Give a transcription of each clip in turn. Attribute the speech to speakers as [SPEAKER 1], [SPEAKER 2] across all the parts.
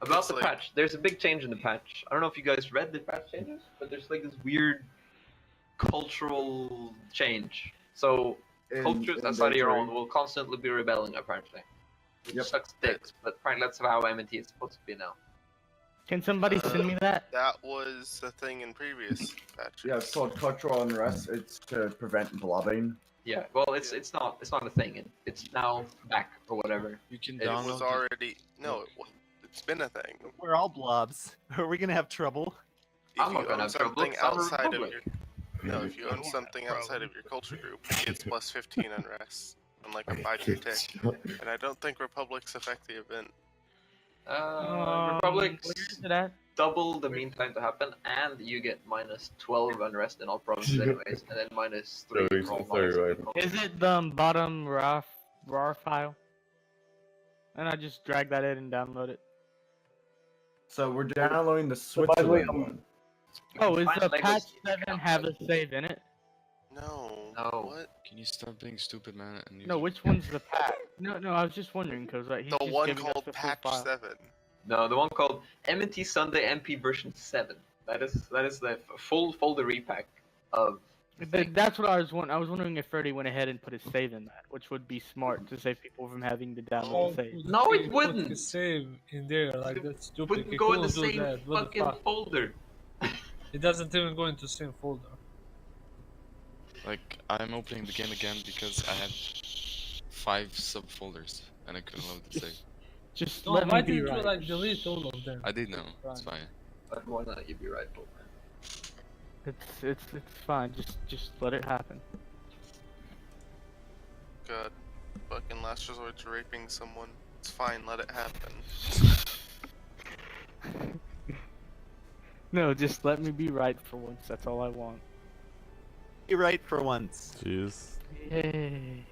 [SPEAKER 1] About the patch, there's a big change in the patch. I don't know if you guys read the patch changes, but there's like this weird cultural change. So cultures outside of your own will constantly be rebelling, apparently. Which sucks dicks, but apparently that's how MNT is supposed to be now.
[SPEAKER 2] Can somebody send me that?
[SPEAKER 3] That was the thing in previous patches.
[SPEAKER 4] Yeah, it's called cultural unrest. It's to prevent blobbing.
[SPEAKER 1] Yeah, well, it's not a thing. It's now back or whatever.
[SPEAKER 5] You can
[SPEAKER 3] It
[SPEAKER 5] download
[SPEAKER 3] was already it's been a thing.
[SPEAKER 6] We're all blobs. Are we gonna have trouble?
[SPEAKER 3] If
[SPEAKER 1] I'm
[SPEAKER 3] you
[SPEAKER 1] not gonna
[SPEAKER 3] own
[SPEAKER 1] have trouble,
[SPEAKER 3] something
[SPEAKER 1] it's not a
[SPEAKER 3] outside of
[SPEAKER 1] republic.
[SPEAKER 3] your if you own something outside of your culture group, it's plus 15 unrest on like a 5-year tick. And I don't think republics affect the event.
[SPEAKER 1] Republics
[SPEAKER 2] Where is it at?
[SPEAKER 1] double the mean time to happen, and you get minus 12 unrest in all provinces anyways, and then minus 3 in all provinces.
[SPEAKER 2] Is it the bottom RAR file? And I just drag that in and download it.
[SPEAKER 4] So we're downloading the Switzerland one.
[SPEAKER 2] Oh, is
[SPEAKER 1] Find
[SPEAKER 2] the
[SPEAKER 1] Lego
[SPEAKER 2] patch
[SPEAKER 1] City
[SPEAKER 2] 7 have a save in it?
[SPEAKER 3] No.
[SPEAKER 1] No.
[SPEAKER 3] What?
[SPEAKER 5] Can you stop being stupid, man? And use
[SPEAKER 2] No, which one's the patch? No, I was just wondering because he's
[SPEAKER 3] The
[SPEAKER 2] just
[SPEAKER 3] one
[SPEAKER 2] giving us
[SPEAKER 3] called
[SPEAKER 2] the full
[SPEAKER 3] Patch
[SPEAKER 2] file.
[SPEAKER 3] 7.
[SPEAKER 1] No, the one called MNT Sunday MP version 7. That is the full folder repack of.
[SPEAKER 2] That's what I was wondering. I was wondering if Freddy went ahead and put his save in that, which would be smart to save people from having to download the save.
[SPEAKER 1] No, it wouldn't.
[SPEAKER 7] Put the save in there, like that's stupid.
[SPEAKER 1] Wouldn't
[SPEAKER 7] It
[SPEAKER 1] go in the
[SPEAKER 7] couldn't do
[SPEAKER 1] same
[SPEAKER 7] that. What the
[SPEAKER 1] fucking
[SPEAKER 7] fuck?
[SPEAKER 1] folder.
[SPEAKER 7] It doesn't even go into the same folder.
[SPEAKER 5] Like, I'm opening the game again because I had 5 subfolders and I couldn't load the save.
[SPEAKER 2] Just
[SPEAKER 7] No,
[SPEAKER 2] let
[SPEAKER 7] why
[SPEAKER 2] me be
[SPEAKER 7] didn't you
[SPEAKER 2] right.
[SPEAKER 7] like delete all of them?
[SPEAKER 5] I did know. It's
[SPEAKER 7] Right.
[SPEAKER 5] fine.
[SPEAKER 1] But why not? You'd be right, Paul.
[SPEAKER 2] It's fine. Just let it happen.
[SPEAKER 3] God. Fucking last resort's raping someone. It's fine, let it happen.
[SPEAKER 2] No, just let me be right for once. That's all I want.
[SPEAKER 6] Be right for once.
[SPEAKER 8] Jeez.
[SPEAKER 2] Yay!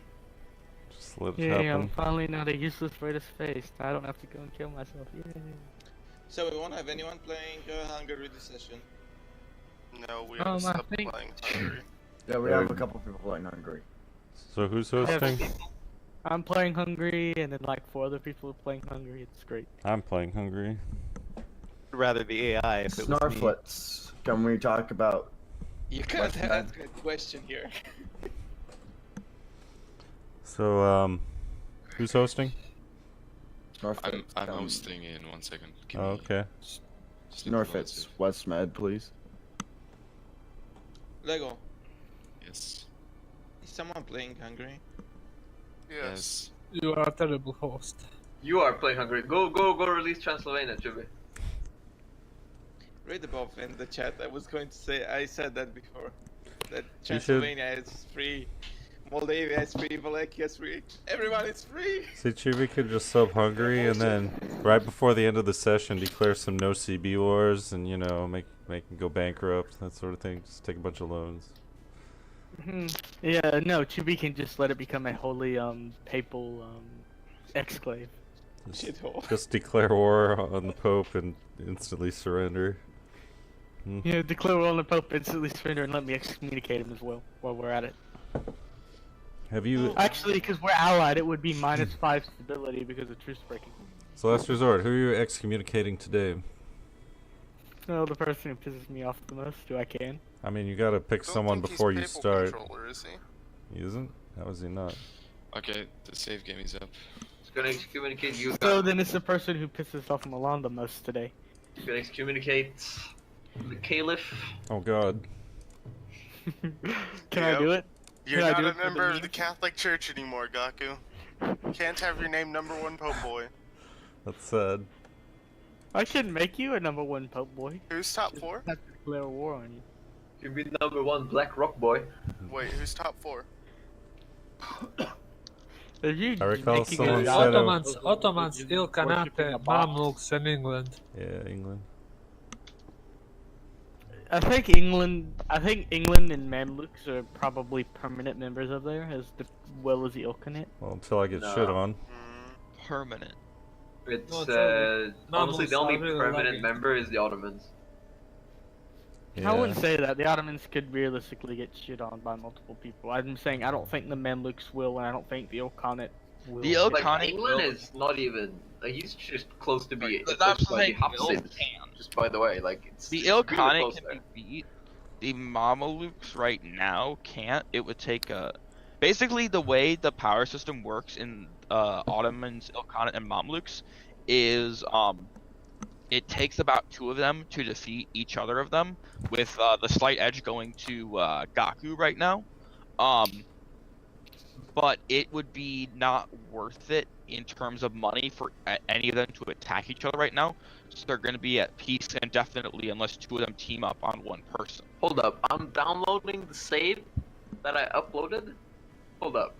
[SPEAKER 8] Just let it
[SPEAKER 2] Yay!
[SPEAKER 8] happen.
[SPEAKER 2] I'm finally not a useless way to space. I don't have to go and kill myself. Yay!
[SPEAKER 9] So we won't have anyone playing Hungary this session.
[SPEAKER 3] No, we have stopped
[SPEAKER 2] I think-
[SPEAKER 3] playing Hungary.
[SPEAKER 4] Yeah, we have a couple people playing Hungary.
[SPEAKER 8] So who's hosting?
[SPEAKER 2] I'm playing Hungary, and then like 4 other people are playing Hungary. It's great.
[SPEAKER 8] I'm playing Hungary.
[SPEAKER 6] I'd rather the AI if it was me.
[SPEAKER 4] Snarflets. Can we talk about?
[SPEAKER 9] You can't ask a question here.
[SPEAKER 8] So who's hosting?
[SPEAKER 4] Snarflets.
[SPEAKER 5] I'm hosting in 1 second. Give
[SPEAKER 8] Oh,
[SPEAKER 5] me
[SPEAKER 8] okay.
[SPEAKER 5] just need to load
[SPEAKER 4] Snarflets.
[SPEAKER 5] save.
[SPEAKER 4] Westmed, please.
[SPEAKER 9] Lego,
[SPEAKER 5] Yes.
[SPEAKER 9] is someone playing Hungary?
[SPEAKER 3] Yes.
[SPEAKER 7] You are a terrible host.
[SPEAKER 1] You are playing Hungary. Go release Transylvania, Chubby.
[SPEAKER 9] Read above in the chat. I was going to say, I said that before. That
[SPEAKER 8] You should-
[SPEAKER 9] Transylvania is free. Moldavia is free, Wallachia is free. Everyone is free!
[SPEAKER 8] See, Chibi could just sub Hungary and then right before the end of the session declare some no CB wars and make them go bankrupt, that sort of thing. Just take a bunch of loans.
[SPEAKER 2] Yeah, no, Chibi can just let it become a holy papal exclave.
[SPEAKER 9] Shithole.
[SPEAKER 8] Just declare war on the Pope and instantly surrender.
[SPEAKER 2] Yeah, declare war on the Pope, instantly surrender, and let me excommunicate him as well while we're at it.
[SPEAKER 8] Have you?
[SPEAKER 2] Actually, because we're allied, it would be -5 stability because of truce breaking.
[SPEAKER 8] So last resort, who are you excommunicating today?
[SPEAKER 2] No, the person who pisses me off the most, who I can.
[SPEAKER 8] I mean, you gotta pick someone before you start.
[SPEAKER 3] Controller, is he?
[SPEAKER 8] He isn't? How is he not?
[SPEAKER 5] Okay, the save game is up.
[SPEAKER 1] It's gonna excommunicate you.
[SPEAKER 2] So then it's the person who pisses off Milan the most today.
[SPEAKER 1] It's gonna excommunicate the Caliph.
[SPEAKER 8] Oh god.
[SPEAKER 2] Can I do it?
[SPEAKER 3] You're
[SPEAKER 2] Can I
[SPEAKER 3] not
[SPEAKER 2] do
[SPEAKER 3] a
[SPEAKER 2] it for
[SPEAKER 3] member
[SPEAKER 2] the
[SPEAKER 3] of the Catholic Church anymore, Gaku. Can't have your name #1 Pope Boy.
[SPEAKER 8] That's sad.
[SPEAKER 2] I should make you a #1 Pope boy.
[SPEAKER 3] Who's top 4?
[SPEAKER 2] Have to declare war on you.
[SPEAKER 1] You'd be #1 Black Rock Boy.
[SPEAKER 3] Wait, who's top 4?
[SPEAKER 2] Are you
[SPEAKER 8] I recall
[SPEAKER 2] making
[SPEAKER 8] someone
[SPEAKER 2] a-
[SPEAKER 8] said
[SPEAKER 7] Ottomans, Il Canate, Mamluks, and England.
[SPEAKER 8] Yeah, England.
[SPEAKER 2] I think England and Mamluks are probably permanent members of there, as well as the Ilkhanate.
[SPEAKER 8] Well, until I get shit on.
[SPEAKER 9] Permanent.
[SPEAKER 1] It's
[SPEAKER 7] No, it's
[SPEAKER 1] honestly the
[SPEAKER 7] Mamluks,
[SPEAKER 1] only
[SPEAKER 7] I really
[SPEAKER 1] permanent
[SPEAKER 7] like it.
[SPEAKER 1] member is the Ottomans.
[SPEAKER 2] I wouldn't say that. The Ottomans could realistically get shit on by multiple people. I'm saying I don't think the Mamluks will, and I don't think the Ilkhanate
[SPEAKER 10] The
[SPEAKER 1] Like
[SPEAKER 10] Ilkhanate
[SPEAKER 1] England
[SPEAKER 10] will-
[SPEAKER 1] is not even. Like, he's just close to be.
[SPEAKER 10] But
[SPEAKER 1] Close
[SPEAKER 10] I'm
[SPEAKER 1] to be
[SPEAKER 10] saying
[SPEAKER 1] Hafsid.
[SPEAKER 10] will can.
[SPEAKER 1] Just by the way, like it's
[SPEAKER 10] The
[SPEAKER 1] it's really
[SPEAKER 10] Ilkhanate
[SPEAKER 1] close
[SPEAKER 10] can
[SPEAKER 1] there.
[SPEAKER 10] be beat. The Mamluks right now can't. It would take a. Basically, the way the power system works in Ottomans, Ilkhanate, and Mamluks is it takes about 2 of them to defeat each other of them, with the slight edge going to Gaku right now. But it would be not worth it in terms of money for any of them to attack each other right now. So they're going to be at peace indefinitely unless 2 of them team up on one person.
[SPEAKER 1] Hold up, I'm downloading the save that I uploaded. Hold up.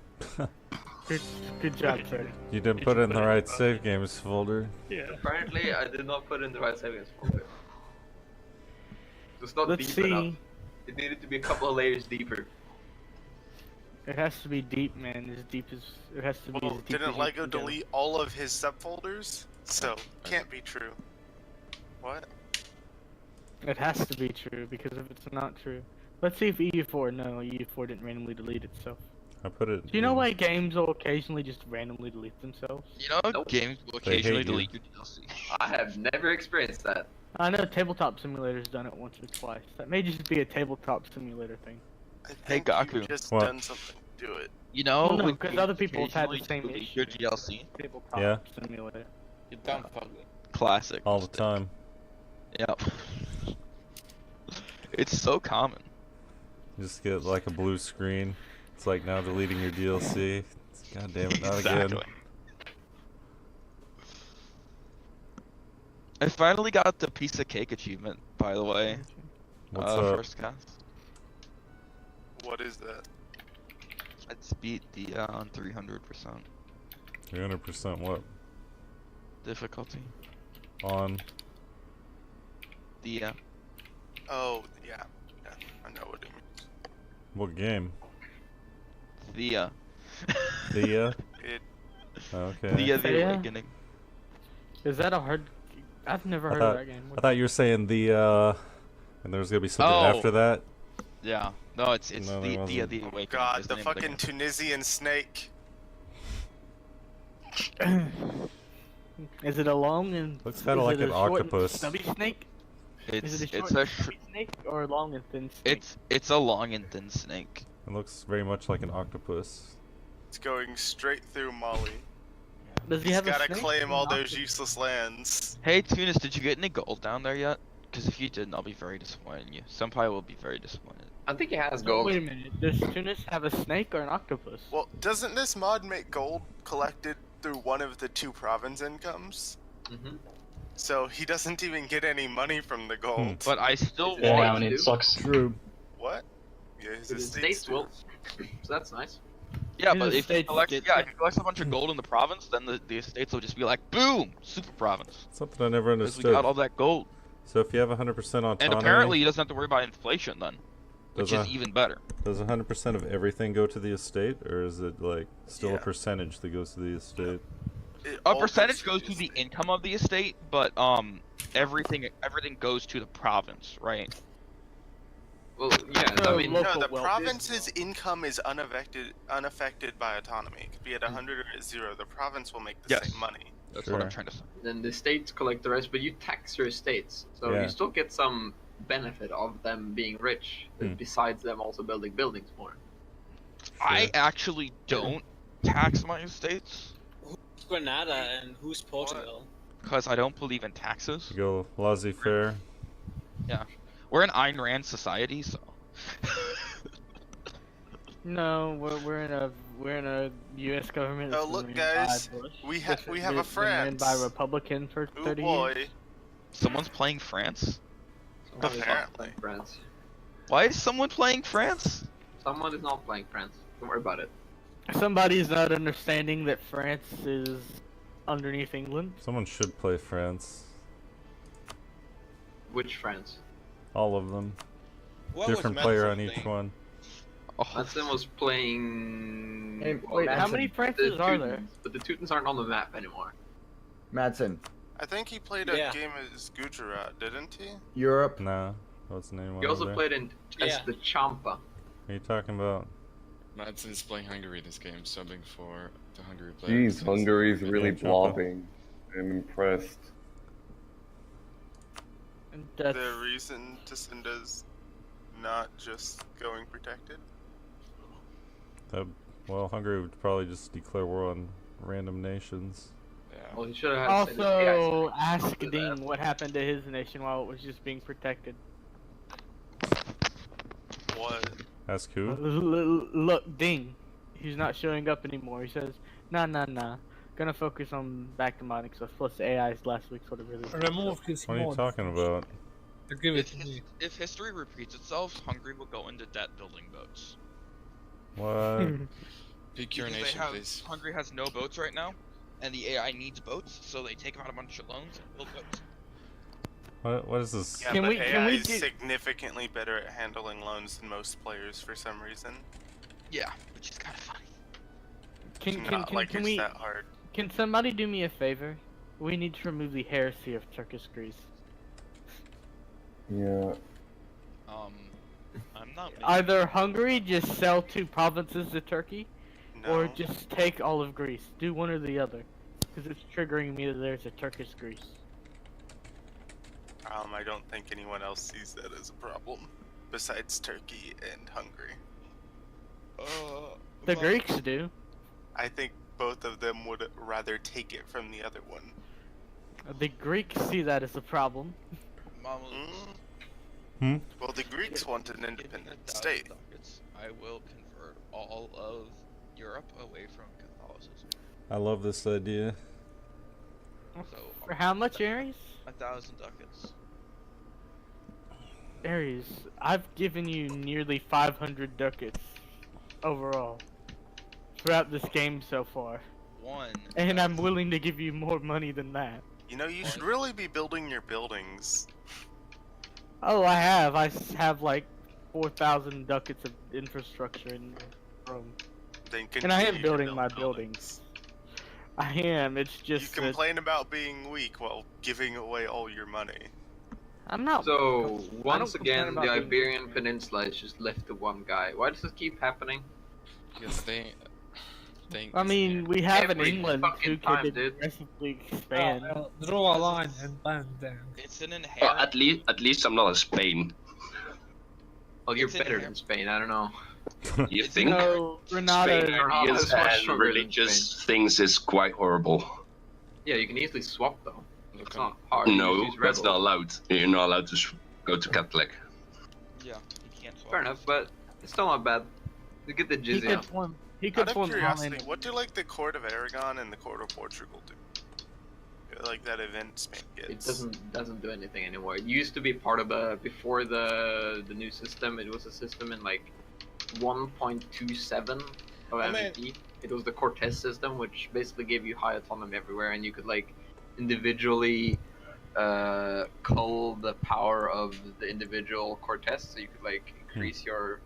[SPEAKER 2] Good job, sir.
[SPEAKER 8] You didn't put it in the right save games folder.
[SPEAKER 2] Yeah.
[SPEAKER 1] Apparently, I did not put in the right savings folder. It's not
[SPEAKER 2] Let's
[SPEAKER 1] deep
[SPEAKER 2] see.
[SPEAKER 1] enough. It needed to be a couple of layers deeper.
[SPEAKER 2] It has to be deep, man. As deep as it has to be.
[SPEAKER 3] Well,
[SPEAKER 2] as deep
[SPEAKER 3] didn't
[SPEAKER 2] as you
[SPEAKER 3] Lego
[SPEAKER 2] can go.
[SPEAKER 3] delete all of his subfolders? So, can't be true. What?
[SPEAKER 2] It has to be true because if it's not true, let's see if EU4. No, EU4 didn't randomly delete itself.
[SPEAKER 8] I put it.
[SPEAKER 2] Do you know why games will occasionally just randomly delete themselves?
[SPEAKER 10] You know,
[SPEAKER 1] Nope.
[SPEAKER 10] games will
[SPEAKER 8] They hate
[SPEAKER 10] occasionally
[SPEAKER 8] you.
[SPEAKER 10] delete your DLC.
[SPEAKER 1] I have never experienced that.
[SPEAKER 2] I know Tabletop Simulator's done it once or twice. That may just be a Tabletop Simulator thing.
[SPEAKER 3] I think
[SPEAKER 10] Gaku.
[SPEAKER 3] you've just
[SPEAKER 8] What?
[SPEAKER 3] done something to do it.
[SPEAKER 10] You know,
[SPEAKER 2] Well, no,
[SPEAKER 10] when
[SPEAKER 2] 'cause
[SPEAKER 10] games
[SPEAKER 2] other people have had the
[SPEAKER 10] occasionally
[SPEAKER 2] same
[SPEAKER 10] delete
[SPEAKER 2] issue.
[SPEAKER 10] your DLC.
[SPEAKER 2] Tabletop
[SPEAKER 8] Yeah.
[SPEAKER 2] Simulator.
[SPEAKER 9] You dumb fuck.
[SPEAKER 10] Classic.
[SPEAKER 8] All the time.
[SPEAKER 10] Yep. It's so common.
[SPEAKER 8] You just get like a blue screen. It's like now deleting your DLC. God damn it, not
[SPEAKER 10] Exactly.
[SPEAKER 8] again.
[SPEAKER 10] I finally got the piece of cake achievement, by the way.
[SPEAKER 8] What's up?
[SPEAKER 10] First cast.
[SPEAKER 3] What is that?
[SPEAKER 10] Let's beat the on 300%
[SPEAKER 8] 300% what?
[SPEAKER 10] difficulty.
[SPEAKER 8] On.
[SPEAKER 10] The
[SPEAKER 3] Oh, yeah. Yeah, I know what it means.
[SPEAKER 8] What game?
[SPEAKER 10] the
[SPEAKER 8] Thea?
[SPEAKER 3] It,
[SPEAKER 8] Okay.
[SPEAKER 10] the
[SPEAKER 2] Yeah.
[SPEAKER 10] Awakening.
[SPEAKER 2] Is that a hard? I've never heard of that game.
[SPEAKER 8] I thought you were saying the and there was gonna be something
[SPEAKER 10] Oh.
[SPEAKER 8] after that.
[SPEAKER 10] Yeah. No, it's
[SPEAKER 8] No, there
[SPEAKER 10] the
[SPEAKER 8] wasn't.
[SPEAKER 10] the Awakening.
[SPEAKER 3] God,
[SPEAKER 10] is
[SPEAKER 3] the
[SPEAKER 10] name of
[SPEAKER 3] fucking
[SPEAKER 10] game.
[SPEAKER 3] Tunisian snake.
[SPEAKER 2] Is it a long and?
[SPEAKER 8] Looks kinda
[SPEAKER 2] is
[SPEAKER 8] like
[SPEAKER 2] it
[SPEAKER 8] an
[SPEAKER 2] a short and
[SPEAKER 8] octopus.
[SPEAKER 2] Stubby snake? Is it a short
[SPEAKER 10] It's a
[SPEAKER 2] and stubby snake or a long and thin snake?
[SPEAKER 10] it's a long and thin snake.
[SPEAKER 8] It looks very much like an octopus.
[SPEAKER 3] It's going straight through Mali.
[SPEAKER 2] Does he
[SPEAKER 3] He's
[SPEAKER 2] have a
[SPEAKER 3] gotta
[SPEAKER 2] snake
[SPEAKER 3] claim
[SPEAKER 2] or
[SPEAKER 3] all
[SPEAKER 2] an
[SPEAKER 3] those
[SPEAKER 2] octopus?
[SPEAKER 3] useless lands.
[SPEAKER 10] Hey Tunis, did you get any gold down there yet? Because if you didn't, I'll be very disappointed in you. Senpai will be very disappointed.
[SPEAKER 1] I think it has
[SPEAKER 2] Oh,
[SPEAKER 1] gold.
[SPEAKER 2] wait a minute. Does Tunis have a snake or an octopus?
[SPEAKER 3] Well, doesn't this mod make gold collected through one of the 2 province incomes?
[SPEAKER 1] Mm-hmm.
[SPEAKER 3] So he doesn't even get any money from the gold.
[SPEAKER 10] But I still
[SPEAKER 1] Yeah,
[SPEAKER 10] want.
[SPEAKER 1] and it
[SPEAKER 9] sucks.
[SPEAKER 4] True.
[SPEAKER 3] What? Yeah, his
[SPEAKER 1] The
[SPEAKER 3] estate's
[SPEAKER 1] states will. So that's nice.
[SPEAKER 10] Yeah,
[SPEAKER 2] These
[SPEAKER 10] but if you
[SPEAKER 2] estates
[SPEAKER 10] collect,
[SPEAKER 2] get-
[SPEAKER 10] if you collect a bunch of gold in the province, then the estates will just be like, boom, super province.
[SPEAKER 8] Something I never
[SPEAKER 10] Because we
[SPEAKER 8] understood.
[SPEAKER 10] got all that gold.
[SPEAKER 8] So if you have 100% autonomy,
[SPEAKER 10] And apparently he doesn't have to worry about inflation then, which
[SPEAKER 8] Does
[SPEAKER 10] is even better.
[SPEAKER 8] does 100% of everything go to the estate, or is it like still
[SPEAKER 3] Yeah.
[SPEAKER 8] a percentage that goes to the estate?
[SPEAKER 3] It
[SPEAKER 10] A
[SPEAKER 3] all
[SPEAKER 10] percentage
[SPEAKER 3] goes
[SPEAKER 10] goes to the income of the estate, but everything goes to the province, right?
[SPEAKER 1] Well, yeah.
[SPEAKER 2] No,
[SPEAKER 1] I mean,
[SPEAKER 2] look-
[SPEAKER 3] No, the
[SPEAKER 2] local wealth.
[SPEAKER 3] province's income is unaffected by autonomy. It could be at 100 or at 0. The province will make the
[SPEAKER 10] Yes.
[SPEAKER 3] same money.
[SPEAKER 10] That's what I'm
[SPEAKER 8] Sure.
[SPEAKER 10] trying to say.
[SPEAKER 1] then the states collect the rest, but you tax your estates, so
[SPEAKER 8] Yeah.
[SPEAKER 1] you still get some benefit of them being rich, besides them also building buildings more.
[SPEAKER 10] I actually don't tax my estates
[SPEAKER 9] Who's Granada and who's Portugal?
[SPEAKER 10] because I don't believe in taxes.
[SPEAKER 8] You go laissez-faire.
[SPEAKER 10] We're an Ayn Rand society, so.
[SPEAKER 2] No, we're in a U.S. government.
[SPEAKER 3] Oh,
[SPEAKER 2] that's
[SPEAKER 3] look,
[SPEAKER 2] been
[SPEAKER 3] guys,
[SPEAKER 2] by Bush.
[SPEAKER 3] we
[SPEAKER 2] That's
[SPEAKER 3] have a
[SPEAKER 2] been ran by
[SPEAKER 3] France.
[SPEAKER 2] Republican for
[SPEAKER 3] Oh
[SPEAKER 2] 30
[SPEAKER 3] boy.
[SPEAKER 2] years.
[SPEAKER 10] Someone's playing France?
[SPEAKER 1] Someone is not
[SPEAKER 3] Apparently.
[SPEAKER 1] playing France.
[SPEAKER 10] Why is someone playing France?
[SPEAKER 1] Someone is not playing France. Don't worry about it.
[SPEAKER 2] Somebody's not understanding that France is underneath England.
[SPEAKER 8] Someone should play France.
[SPEAKER 1] Which France?
[SPEAKER 8] All of them.
[SPEAKER 9] What
[SPEAKER 8] Different
[SPEAKER 9] was
[SPEAKER 8] player
[SPEAKER 9] Madsen
[SPEAKER 8] on each
[SPEAKER 9] playing?
[SPEAKER 8] one.
[SPEAKER 10] Oh,
[SPEAKER 1] Madsen was playing.
[SPEAKER 4] Hey,
[SPEAKER 2] Wait, how
[SPEAKER 4] Madsen.
[SPEAKER 2] many
[SPEAKER 1] the
[SPEAKER 2] Frances are there?
[SPEAKER 1] Teutons, but the Teutons aren't on the map anymore.
[SPEAKER 4] Madsen.
[SPEAKER 3] I think he played a
[SPEAKER 9] Yeah.
[SPEAKER 3] game as Gujarat, didn't he?
[SPEAKER 4] Europe.
[SPEAKER 8] Nah. What's the name
[SPEAKER 1] He
[SPEAKER 8] of
[SPEAKER 1] also
[SPEAKER 8] it?
[SPEAKER 1] played in as
[SPEAKER 9] Yeah.
[SPEAKER 1] the Champa.
[SPEAKER 8] What are you talking about?
[SPEAKER 5] Madsen is playing Hungary this game, subbing for The Hungary player.
[SPEAKER 11] Jeez,
[SPEAKER 5] because-
[SPEAKER 11] Hungary's really
[SPEAKER 8] Yeah, jump in.
[SPEAKER 11] blobbing. I'm impressed.
[SPEAKER 2] And that's,
[SPEAKER 3] The reason Tacinda's not just going protected?
[SPEAKER 8] Well, Hungary would probably just declare war on random nations.
[SPEAKER 5] Yeah.
[SPEAKER 1] Well, he should have said his AI
[SPEAKER 2] also,
[SPEAKER 1] system.
[SPEAKER 2] ask
[SPEAKER 1] Do
[SPEAKER 2] Ding
[SPEAKER 1] that.
[SPEAKER 2] what happened to his nation while it was just being protected.
[SPEAKER 3] What?
[SPEAKER 8] Ask who?
[SPEAKER 2] Look, Ding. He's not showing up anymore. He says, nah. Gonna focus on back to modding stuff. Plus, the AI's last week sort of really.
[SPEAKER 7] Remove his
[SPEAKER 8] What are you
[SPEAKER 7] mod.
[SPEAKER 8] talking about?
[SPEAKER 7] Give it to me.
[SPEAKER 10] If history repeats itself, Hungary will go into debt building boats.
[SPEAKER 8] What?
[SPEAKER 5] Pick your
[SPEAKER 10] Because
[SPEAKER 5] nation,
[SPEAKER 10] they have,
[SPEAKER 5] please.
[SPEAKER 10] Hungary has no boats right now, and the AI needs boats, so they take out a bunch of loans and build boats.
[SPEAKER 8] What is this?
[SPEAKER 3] Yeah,
[SPEAKER 2] Can
[SPEAKER 3] but
[SPEAKER 2] we-
[SPEAKER 3] AI
[SPEAKER 2] can we
[SPEAKER 3] is
[SPEAKER 2] do-
[SPEAKER 3] significantly better at handling loans than most players for some reason.
[SPEAKER 10] Yeah, which is kind of funny.
[SPEAKER 3] Not like
[SPEAKER 2] Can
[SPEAKER 3] it's
[SPEAKER 2] we?
[SPEAKER 3] that hard.
[SPEAKER 2] Can somebody do me a favor? We need to remove the heresy of Turkish Greece.
[SPEAKER 11] Yeah.
[SPEAKER 10] I'm not.
[SPEAKER 2] Either Hungary just sell 2 provinces to Turkey,
[SPEAKER 3] No.
[SPEAKER 2] or just take all of Greece. Do one or the other, because it's triggering me that there's a Turkish Greece.
[SPEAKER 3] I don't think anyone else sees that as a problem, besides Turkey and Hungary.
[SPEAKER 2] The Greeks do.
[SPEAKER 3] I think both of them would rather take it from the other one.
[SPEAKER 2] The Greeks see that as a problem.
[SPEAKER 3] Well, the Greeks want an independent state.
[SPEAKER 10] I will convert all of Europe away from Catholicism.
[SPEAKER 8] I love this idea.
[SPEAKER 10] So
[SPEAKER 2] For how much, Ares?
[SPEAKER 10] 1,000 ducats.
[SPEAKER 2] Ares, I've given you nearly 500 ducats overall throughout this game so far. And I'm willing to give you more money than that.
[SPEAKER 3] You know, you should really be building your buildings.
[SPEAKER 2] Oh, I have. I have like 4,000 ducats of infrastructure in Rome.
[SPEAKER 3] Then
[SPEAKER 2] And I am
[SPEAKER 3] continue to
[SPEAKER 2] building
[SPEAKER 3] build
[SPEAKER 2] my
[SPEAKER 3] buildings.
[SPEAKER 2] I am. It's
[SPEAKER 3] You
[SPEAKER 2] just that
[SPEAKER 3] complain about being weak while giving away all your money.
[SPEAKER 2] I'm not.
[SPEAKER 1] So,
[SPEAKER 2] I
[SPEAKER 1] once
[SPEAKER 2] don't complain
[SPEAKER 1] again,
[SPEAKER 2] about
[SPEAKER 1] the
[SPEAKER 2] being
[SPEAKER 1] Iberian Peninsula is just left to one guy. Why does this keep happening?
[SPEAKER 5] Because they
[SPEAKER 2] I mean, we have in
[SPEAKER 1] Every
[SPEAKER 2] England
[SPEAKER 1] fucking
[SPEAKER 2] who
[SPEAKER 1] time,
[SPEAKER 2] could
[SPEAKER 1] dude.
[SPEAKER 2] aggressively expand.
[SPEAKER 7] Draw a line and ban them.
[SPEAKER 10] It's an inherent.
[SPEAKER 12] Well, at least I'm not in Spain.
[SPEAKER 1] Well, you're
[SPEAKER 10] It's
[SPEAKER 1] better
[SPEAKER 10] inherent.
[SPEAKER 1] than Spain. I don't know.
[SPEAKER 12] You think?
[SPEAKER 2] No, Renata.
[SPEAKER 12] Spain
[SPEAKER 1] Renata
[SPEAKER 12] is
[SPEAKER 1] is much
[SPEAKER 12] and
[SPEAKER 1] stronger than
[SPEAKER 12] religious things is quite horrible.
[SPEAKER 1] Yeah, you can easily swap though.
[SPEAKER 5] Look
[SPEAKER 1] It's
[SPEAKER 5] on-
[SPEAKER 1] not hard. You
[SPEAKER 12] No,
[SPEAKER 1] just use
[SPEAKER 12] that's not
[SPEAKER 1] rebels.
[SPEAKER 12] allowed. You're not allowed to go to Catholic.
[SPEAKER 10] Yeah, you can't swap.
[SPEAKER 1] Fair enough, but it's still not bad. You get the
[SPEAKER 2] He
[SPEAKER 1] jizya.
[SPEAKER 2] could form. He
[SPEAKER 3] Out
[SPEAKER 2] could
[SPEAKER 3] of
[SPEAKER 2] form
[SPEAKER 3] curiosity,
[SPEAKER 2] Holland.
[SPEAKER 3] what do like the Court of Aragon and the Court of Portugal do? Like that event Spain
[SPEAKER 1] It
[SPEAKER 3] gets.
[SPEAKER 1] doesn't do anything anymore. It used to be part of a before the new system. It was a system in like 1.27 of MVP. It was the Cortes system, which basically gave you high autonomy everywhere, and you could like individually cull the power of the individual Cortes, so you could like increase your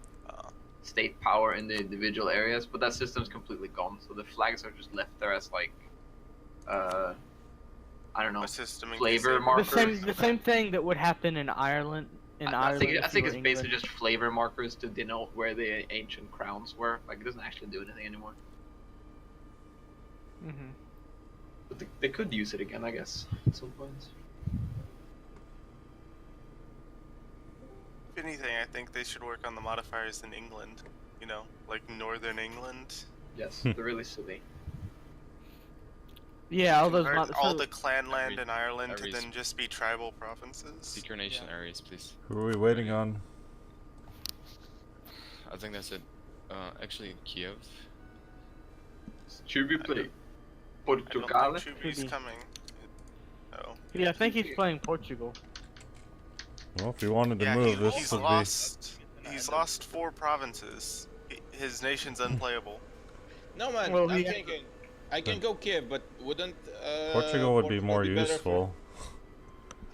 [SPEAKER 1] state power in the individual areas. But that system's completely gone, so the flags are just left there as like I don't know,
[SPEAKER 3] A system in
[SPEAKER 1] flavor
[SPEAKER 3] case they-
[SPEAKER 1] markers.
[SPEAKER 2] The same thing that would happen in Ireland.
[SPEAKER 1] I think
[SPEAKER 2] if
[SPEAKER 1] it's
[SPEAKER 2] you were
[SPEAKER 1] basically
[SPEAKER 2] England.
[SPEAKER 1] just flavor markers to denote where the ancient crowns were. Like, it doesn't actually do anything anymore.
[SPEAKER 2] Mhm.
[SPEAKER 1] But they could use it again, I guess, at some point.
[SPEAKER 3] If anything, I think they should work on the modifiers in England. You know, like Northern England.
[SPEAKER 1] Yes, they're really silly.
[SPEAKER 2] Yeah, all those.
[SPEAKER 3] Convert all
[SPEAKER 2] so-
[SPEAKER 3] the clan land in Ireland to
[SPEAKER 5] Aries.
[SPEAKER 3] then just be tribal provinces.
[SPEAKER 5] Seek your nation areas, please.
[SPEAKER 8] Who are we waiting on?
[SPEAKER 5] I think that's it. Actually, Kiev.
[SPEAKER 1] Should we play
[SPEAKER 3] I don't
[SPEAKER 1] Portugal?
[SPEAKER 3] think Chubi's coming. Oh.
[SPEAKER 2] Yeah, I think he's playing Portugal.
[SPEAKER 8] Well, if you wanted to
[SPEAKER 3] Yeah,
[SPEAKER 8] move, this
[SPEAKER 3] he's
[SPEAKER 8] would
[SPEAKER 3] lost. He's lost 4 provinces. His nation's unplayable.
[SPEAKER 9] No man,
[SPEAKER 2] Well,
[SPEAKER 9] I'm
[SPEAKER 2] he-
[SPEAKER 9] thinking I can go Kiev, but wouldn't
[SPEAKER 8] be. Portugal would be more
[SPEAKER 9] better for-
[SPEAKER 8] useful.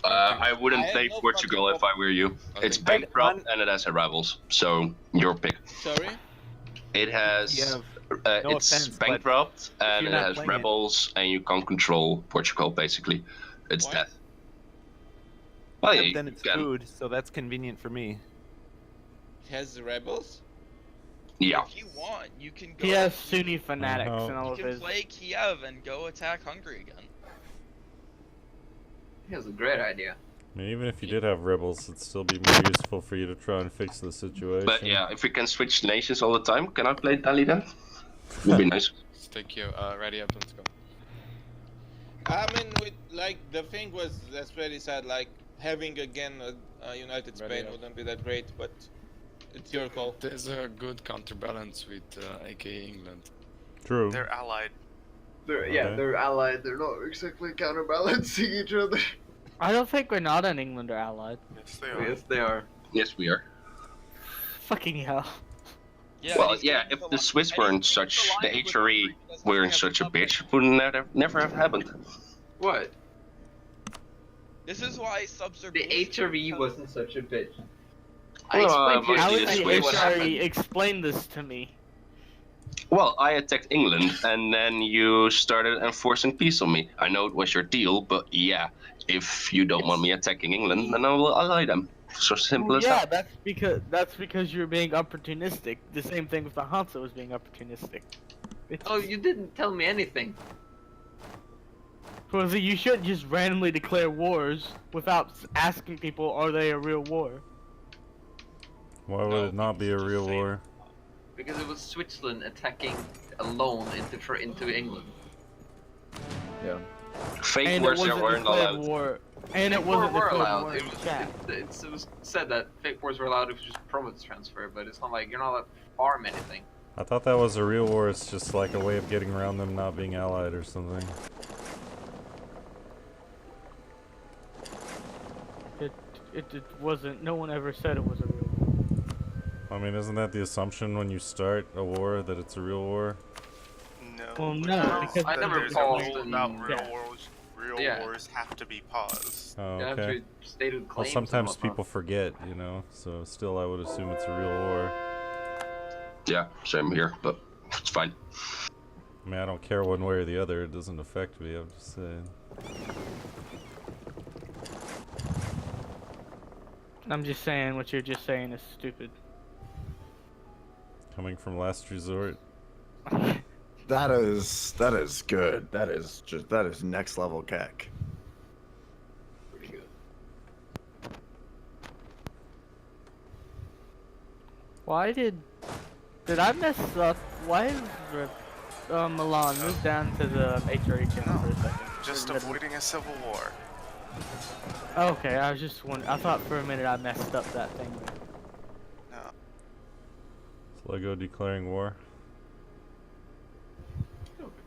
[SPEAKER 12] I wouldn't
[SPEAKER 9] I have
[SPEAKER 12] play
[SPEAKER 9] no
[SPEAKER 12] Portugal
[SPEAKER 9] fucking
[SPEAKER 12] if I were you.
[SPEAKER 5] I
[SPEAKER 12] It's
[SPEAKER 5] think-
[SPEAKER 12] bankrupt and it has rivals, so your pick.
[SPEAKER 9] Sorry?
[SPEAKER 12] It has.
[SPEAKER 6] You have no
[SPEAKER 12] it's
[SPEAKER 6] offense, but
[SPEAKER 12] bankrupt and
[SPEAKER 6] you're
[SPEAKER 12] it
[SPEAKER 6] not
[SPEAKER 12] has
[SPEAKER 6] playing it-
[SPEAKER 12] rebels, and you can't control Portugal. Basically, it's
[SPEAKER 9] What?
[SPEAKER 12] death. Well, yeah,
[SPEAKER 6] But
[SPEAKER 12] you
[SPEAKER 6] then it's
[SPEAKER 12] can.
[SPEAKER 6] food, so that's convenient for me.
[SPEAKER 9] It has rebels?
[SPEAKER 12] Yeah.
[SPEAKER 10] If you want, you can go.
[SPEAKER 2] He has Sunni fanatics
[SPEAKER 8] Uh-huh.
[SPEAKER 2] and all
[SPEAKER 10] You
[SPEAKER 2] of
[SPEAKER 10] can
[SPEAKER 2] his.
[SPEAKER 10] play Kiev and go attack Hungary again.
[SPEAKER 1] He has a great idea.
[SPEAKER 8] I mean, even if you did have rebels, it'd still be more useful for you to try and fix the situation.
[SPEAKER 12] But yeah, if we can switch nations all the time, can I play Dali then? Would be nice.
[SPEAKER 5] Thank you. Ready up, let's go.
[SPEAKER 9] I mean, the thing was, that's very sad. Like, having again a united Spain wouldn't be that great, but it's your call.
[SPEAKER 5] There's a good counterbalance with AK England.
[SPEAKER 8] True.
[SPEAKER 3] They're allied.
[SPEAKER 1] They're allied. They're not exactly counterbalancing each other.
[SPEAKER 2] I don't think Grenada and England are allied.
[SPEAKER 3] Yes, they are.
[SPEAKER 1] Yes, they are.
[SPEAKER 12] Yes, we are.
[SPEAKER 2] Fucking hell.
[SPEAKER 10] Yeah,
[SPEAKER 12] Well, yeah, if the Swiss weren't such, the HRE weren't such a bitch, it would never have happened.
[SPEAKER 1] What?
[SPEAKER 10] This is why subs are.
[SPEAKER 1] The HRE wasn't such a bitch.
[SPEAKER 12] Well,
[SPEAKER 1] I explained to
[SPEAKER 2] How
[SPEAKER 1] you
[SPEAKER 2] is the
[SPEAKER 12] Explain what
[SPEAKER 2] HRE? Explain this to me.
[SPEAKER 12] Well, I attacked England, and then you started enforcing peace on me. I know it was your deal, but yeah, if you don't want me attacking England, then I will ally them. So simple as
[SPEAKER 2] Yeah,
[SPEAKER 12] that.
[SPEAKER 2] that's because you're being opportunistic. The same thing with the Hansa was being opportunistic.
[SPEAKER 1] Oh, you didn't tell me anything.
[SPEAKER 2] Because you shouldn't just randomly declare wars without asking people, are they a real war?
[SPEAKER 8] Why would it not be a real war?
[SPEAKER 1] Because it was Switzerland attacking alone into England.
[SPEAKER 4] Yeah.
[SPEAKER 12] Fake
[SPEAKER 2] And
[SPEAKER 12] wars
[SPEAKER 2] it wasn't
[SPEAKER 12] weren't
[SPEAKER 2] declared
[SPEAKER 12] allowed.
[SPEAKER 2] war. And it
[SPEAKER 1] Fake wars
[SPEAKER 2] wasn't
[SPEAKER 1] were
[SPEAKER 2] declared
[SPEAKER 1] allowed.
[SPEAKER 2] war in chat.
[SPEAKER 1] It was said that fake wars were allowed if it was just province transfer, but it's not like you're not allowed to farm anything.
[SPEAKER 8] I thought that was a real war. It's just like a way of getting around them not being allied or something.
[SPEAKER 2] It wasn't. No one ever said it was a real war.
[SPEAKER 8] I mean, isn't that the assumption when you start a war, that it's a real war?
[SPEAKER 3] No.
[SPEAKER 2] Well, no, because
[SPEAKER 1] I never
[SPEAKER 3] there's a
[SPEAKER 1] paused
[SPEAKER 3] rule
[SPEAKER 1] and-
[SPEAKER 3] about real
[SPEAKER 2] yeah.
[SPEAKER 3] wars. Real
[SPEAKER 1] Yeah.
[SPEAKER 3] wars have to be paused.
[SPEAKER 8] Oh,
[SPEAKER 1] You have
[SPEAKER 8] okay.
[SPEAKER 1] to stated
[SPEAKER 8] Well,
[SPEAKER 1] claims.
[SPEAKER 8] sometimes
[SPEAKER 1] and whatnot.
[SPEAKER 8] people forget, you know, so still I would assume it's a real war.
[SPEAKER 12] Yeah, same here, but it's fine.
[SPEAKER 8] I mean, I don't care one way or the other. It doesn't affect me. I'm just saying.
[SPEAKER 2] I'm just saying what you're just saying is stupid.
[SPEAKER 8] Coming from last resort.
[SPEAKER 4] That is good. That is next level cack.
[SPEAKER 1] Pretty good.
[SPEAKER 2] Why did I mess up? Why is Milan move down to the HRE channel for a second?
[SPEAKER 3] Just
[SPEAKER 2] Or-
[SPEAKER 3] avoiding a civil war.
[SPEAKER 2] Okay, I was just wondering. I thought for a minute I messed up that thing.
[SPEAKER 3] No.
[SPEAKER 8] Is Lego declaring war?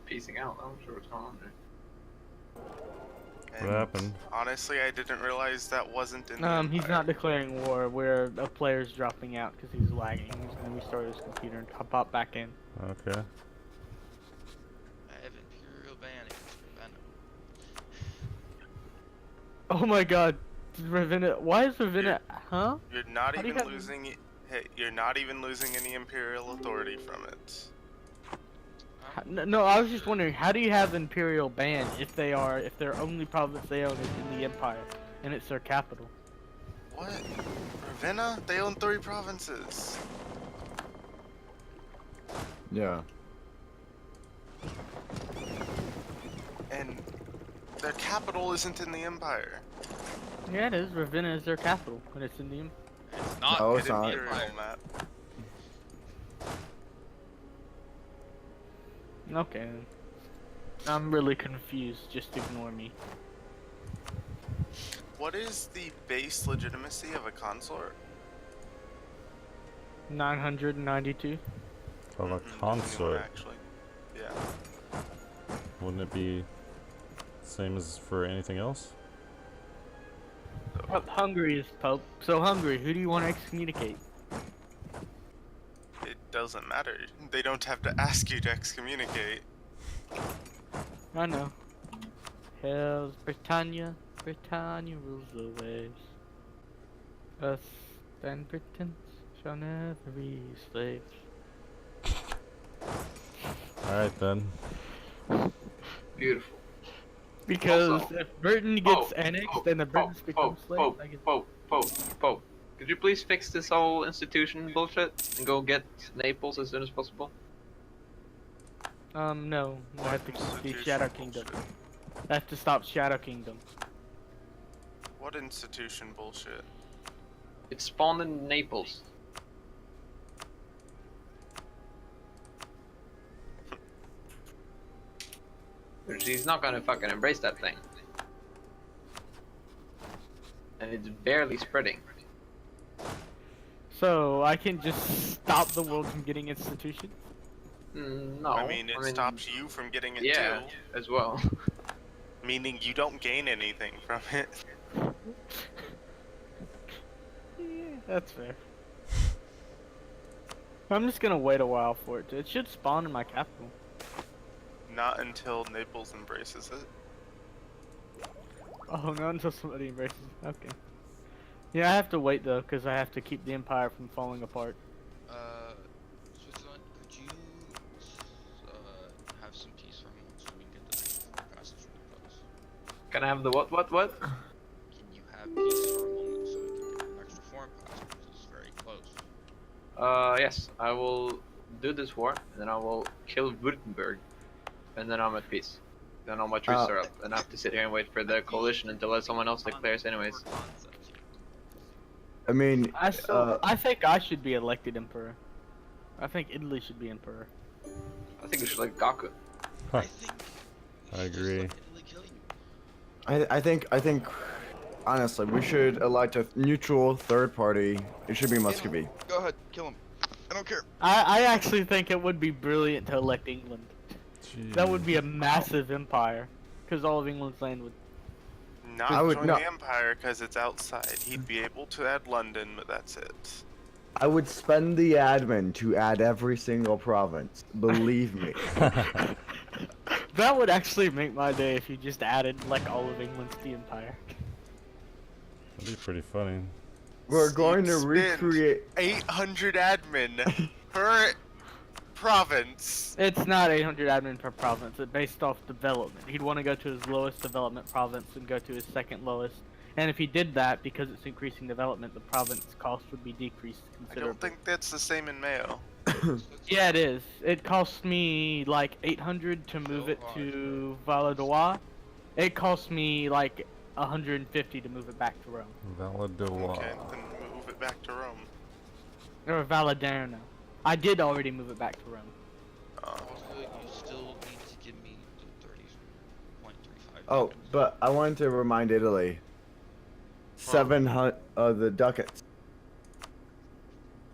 [SPEAKER 1] Piecing out. I'm not sure what's going on there.
[SPEAKER 3] And
[SPEAKER 8] What happened?
[SPEAKER 3] honestly, I didn't realize that wasn't in the
[SPEAKER 2] He's
[SPEAKER 3] Empire.
[SPEAKER 2] not declaring war. Where a player's dropping out because he's lagging. He's gonna restart his computer and pop back in.
[SPEAKER 8] Okay.
[SPEAKER 10] I have Imperial ban against Ravenna.
[SPEAKER 2] Oh my God, Ravenna. Why is Ravenna? Huh?
[SPEAKER 3] You're not
[SPEAKER 2] How do you
[SPEAKER 3] even
[SPEAKER 2] have-
[SPEAKER 3] losing. Hey, you're not even losing any imperial authority from it.
[SPEAKER 2] No, I was just wondering, how do you have Imperial ban if their only province they own is in the Empire, and it's their capital?
[SPEAKER 3] What? Ravenna? They own 3 provinces.
[SPEAKER 4] Yeah.
[SPEAKER 3] And their capital isn't in the Empire.
[SPEAKER 2] Yeah, it is. Ravenna is their capital, and it's in the Empire.
[SPEAKER 10] It's not.
[SPEAKER 4] Oh,
[SPEAKER 3] An
[SPEAKER 4] it's not.
[SPEAKER 3] imperial map.
[SPEAKER 2] Okay. Then. I'm really confused. Just ignore me.
[SPEAKER 3] What is the base legitimacy of a consort?
[SPEAKER 2] 992.
[SPEAKER 8] Of a
[SPEAKER 3] Anyone
[SPEAKER 8] consort.
[SPEAKER 3] actually? Yeah.
[SPEAKER 8] Wouldn't it be same as for anything else?
[SPEAKER 2] Hungary is Pope. So Hungary, who do you want to excommunicate?
[SPEAKER 3] It doesn't matter. They don't have to ask you to excommunicate.
[SPEAKER 2] I know. Hell's Britannia. Britannia rules the waves. Us and Britons shall never be slaves.
[SPEAKER 8] Alright then.
[SPEAKER 1] Beautiful.
[SPEAKER 2] Because
[SPEAKER 1] Also-
[SPEAKER 2] if Britain gets
[SPEAKER 1] Oh,
[SPEAKER 2] annexed
[SPEAKER 1] oh,
[SPEAKER 2] and the
[SPEAKER 1] oh,
[SPEAKER 2] Britons become
[SPEAKER 1] oh,
[SPEAKER 2] slaves,
[SPEAKER 1] oh,
[SPEAKER 2] I guess.
[SPEAKER 1] oh, Could you please fix this whole institution bullshit and go get Naples as soon as possible?
[SPEAKER 2] No. I have to keep the Shadow Kingdom. I have to stop Shadow Kingdom.
[SPEAKER 3] What institution bullshit?
[SPEAKER 1] It spawned in Naples. She's not gonna fucking embrace that thing. And it's barely spreading.
[SPEAKER 2] So I can just stop the world from getting institutions?
[SPEAKER 1] No.
[SPEAKER 3] I mean, it stops you from getting it
[SPEAKER 1] yeah,
[SPEAKER 3] too.
[SPEAKER 1] as well.
[SPEAKER 3] Meaning you don't gain anything from it.
[SPEAKER 2] Yeah, that's fair. I'm just gonna wait a while for it. It should spawn in my capital.
[SPEAKER 3] Not until Naples embraces it.
[SPEAKER 2] Oh, not until somebody embraces it. Okay. Yeah, I have to wait though, because I have to keep the empire from falling apart.
[SPEAKER 10] Switzerland, could you have some peace for a moment so we can get this passage really close?
[SPEAKER 1] Can I have the what?
[SPEAKER 10] Can you have peace for a moment so we can get an extra foreign passage? This is very close.
[SPEAKER 1] Yes. I will do this war, and then I will kill Württemberg, and then I'm at peace. Then all my troops are up, and I have to sit here and wait for the coalition until someone else declares anyways.
[SPEAKER 4] I mean,
[SPEAKER 2] I think I should be elected emperor. I think Italy should be emperor.
[SPEAKER 1] I think you should like Gaku.
[SPEAKER 8] Huh. I agree.
[SPEAKER 4] I think, honestly, we should elect a neutral third party. It should be Muscovy.
[SPEAKER 10] Go ahead, kill him. I don't care.
[SPEAKER 2] I actually think it would be brilliant to elect England.
[SPEAKER 8] Jeez.
[SPEAKER 2] That would be a massive empire, because all of England's land would.
[SPEAKER 3] Not join the Empire because it's outside. He'd be able to add London, but that's it.
[SPEAKER 4] I would spend the admin to add every single province. Believe me.
[SPEAKER 2] That would actually make my day if you just added like all of England to the empire.
[SPEAKER 8] That'd be pretty funny.
[SPEAKER 4] We're going to recreate
[SPEAKER 3] 800 admin per province.
[SPEAKER 2] It's not 800 admin per province. It's based off development. He'd want to go to his lowest development province and go to his second lowest. And if he did that, because it's increasing development, the province cost would be decreased considerably.
[SPEAKER 3] I don't think that's the same in Mayo.
[SPEAKER 2] Yeah, it is. It costs me like 800 to move it to Valladolid. It costs me like 150 to move it back to Rome.
[SPEAKER 8] Valladolid.
[SPEAKER 3] Okay, then move it back to Rome.
[SPEAKER 2] Or Valaderno. I did already move it back to Rome.
[SPEAKER 10] You still need to give me the 30.35.
[SPEAKER 4] Oh, but I wanted to remind Italy. 700 the ducats.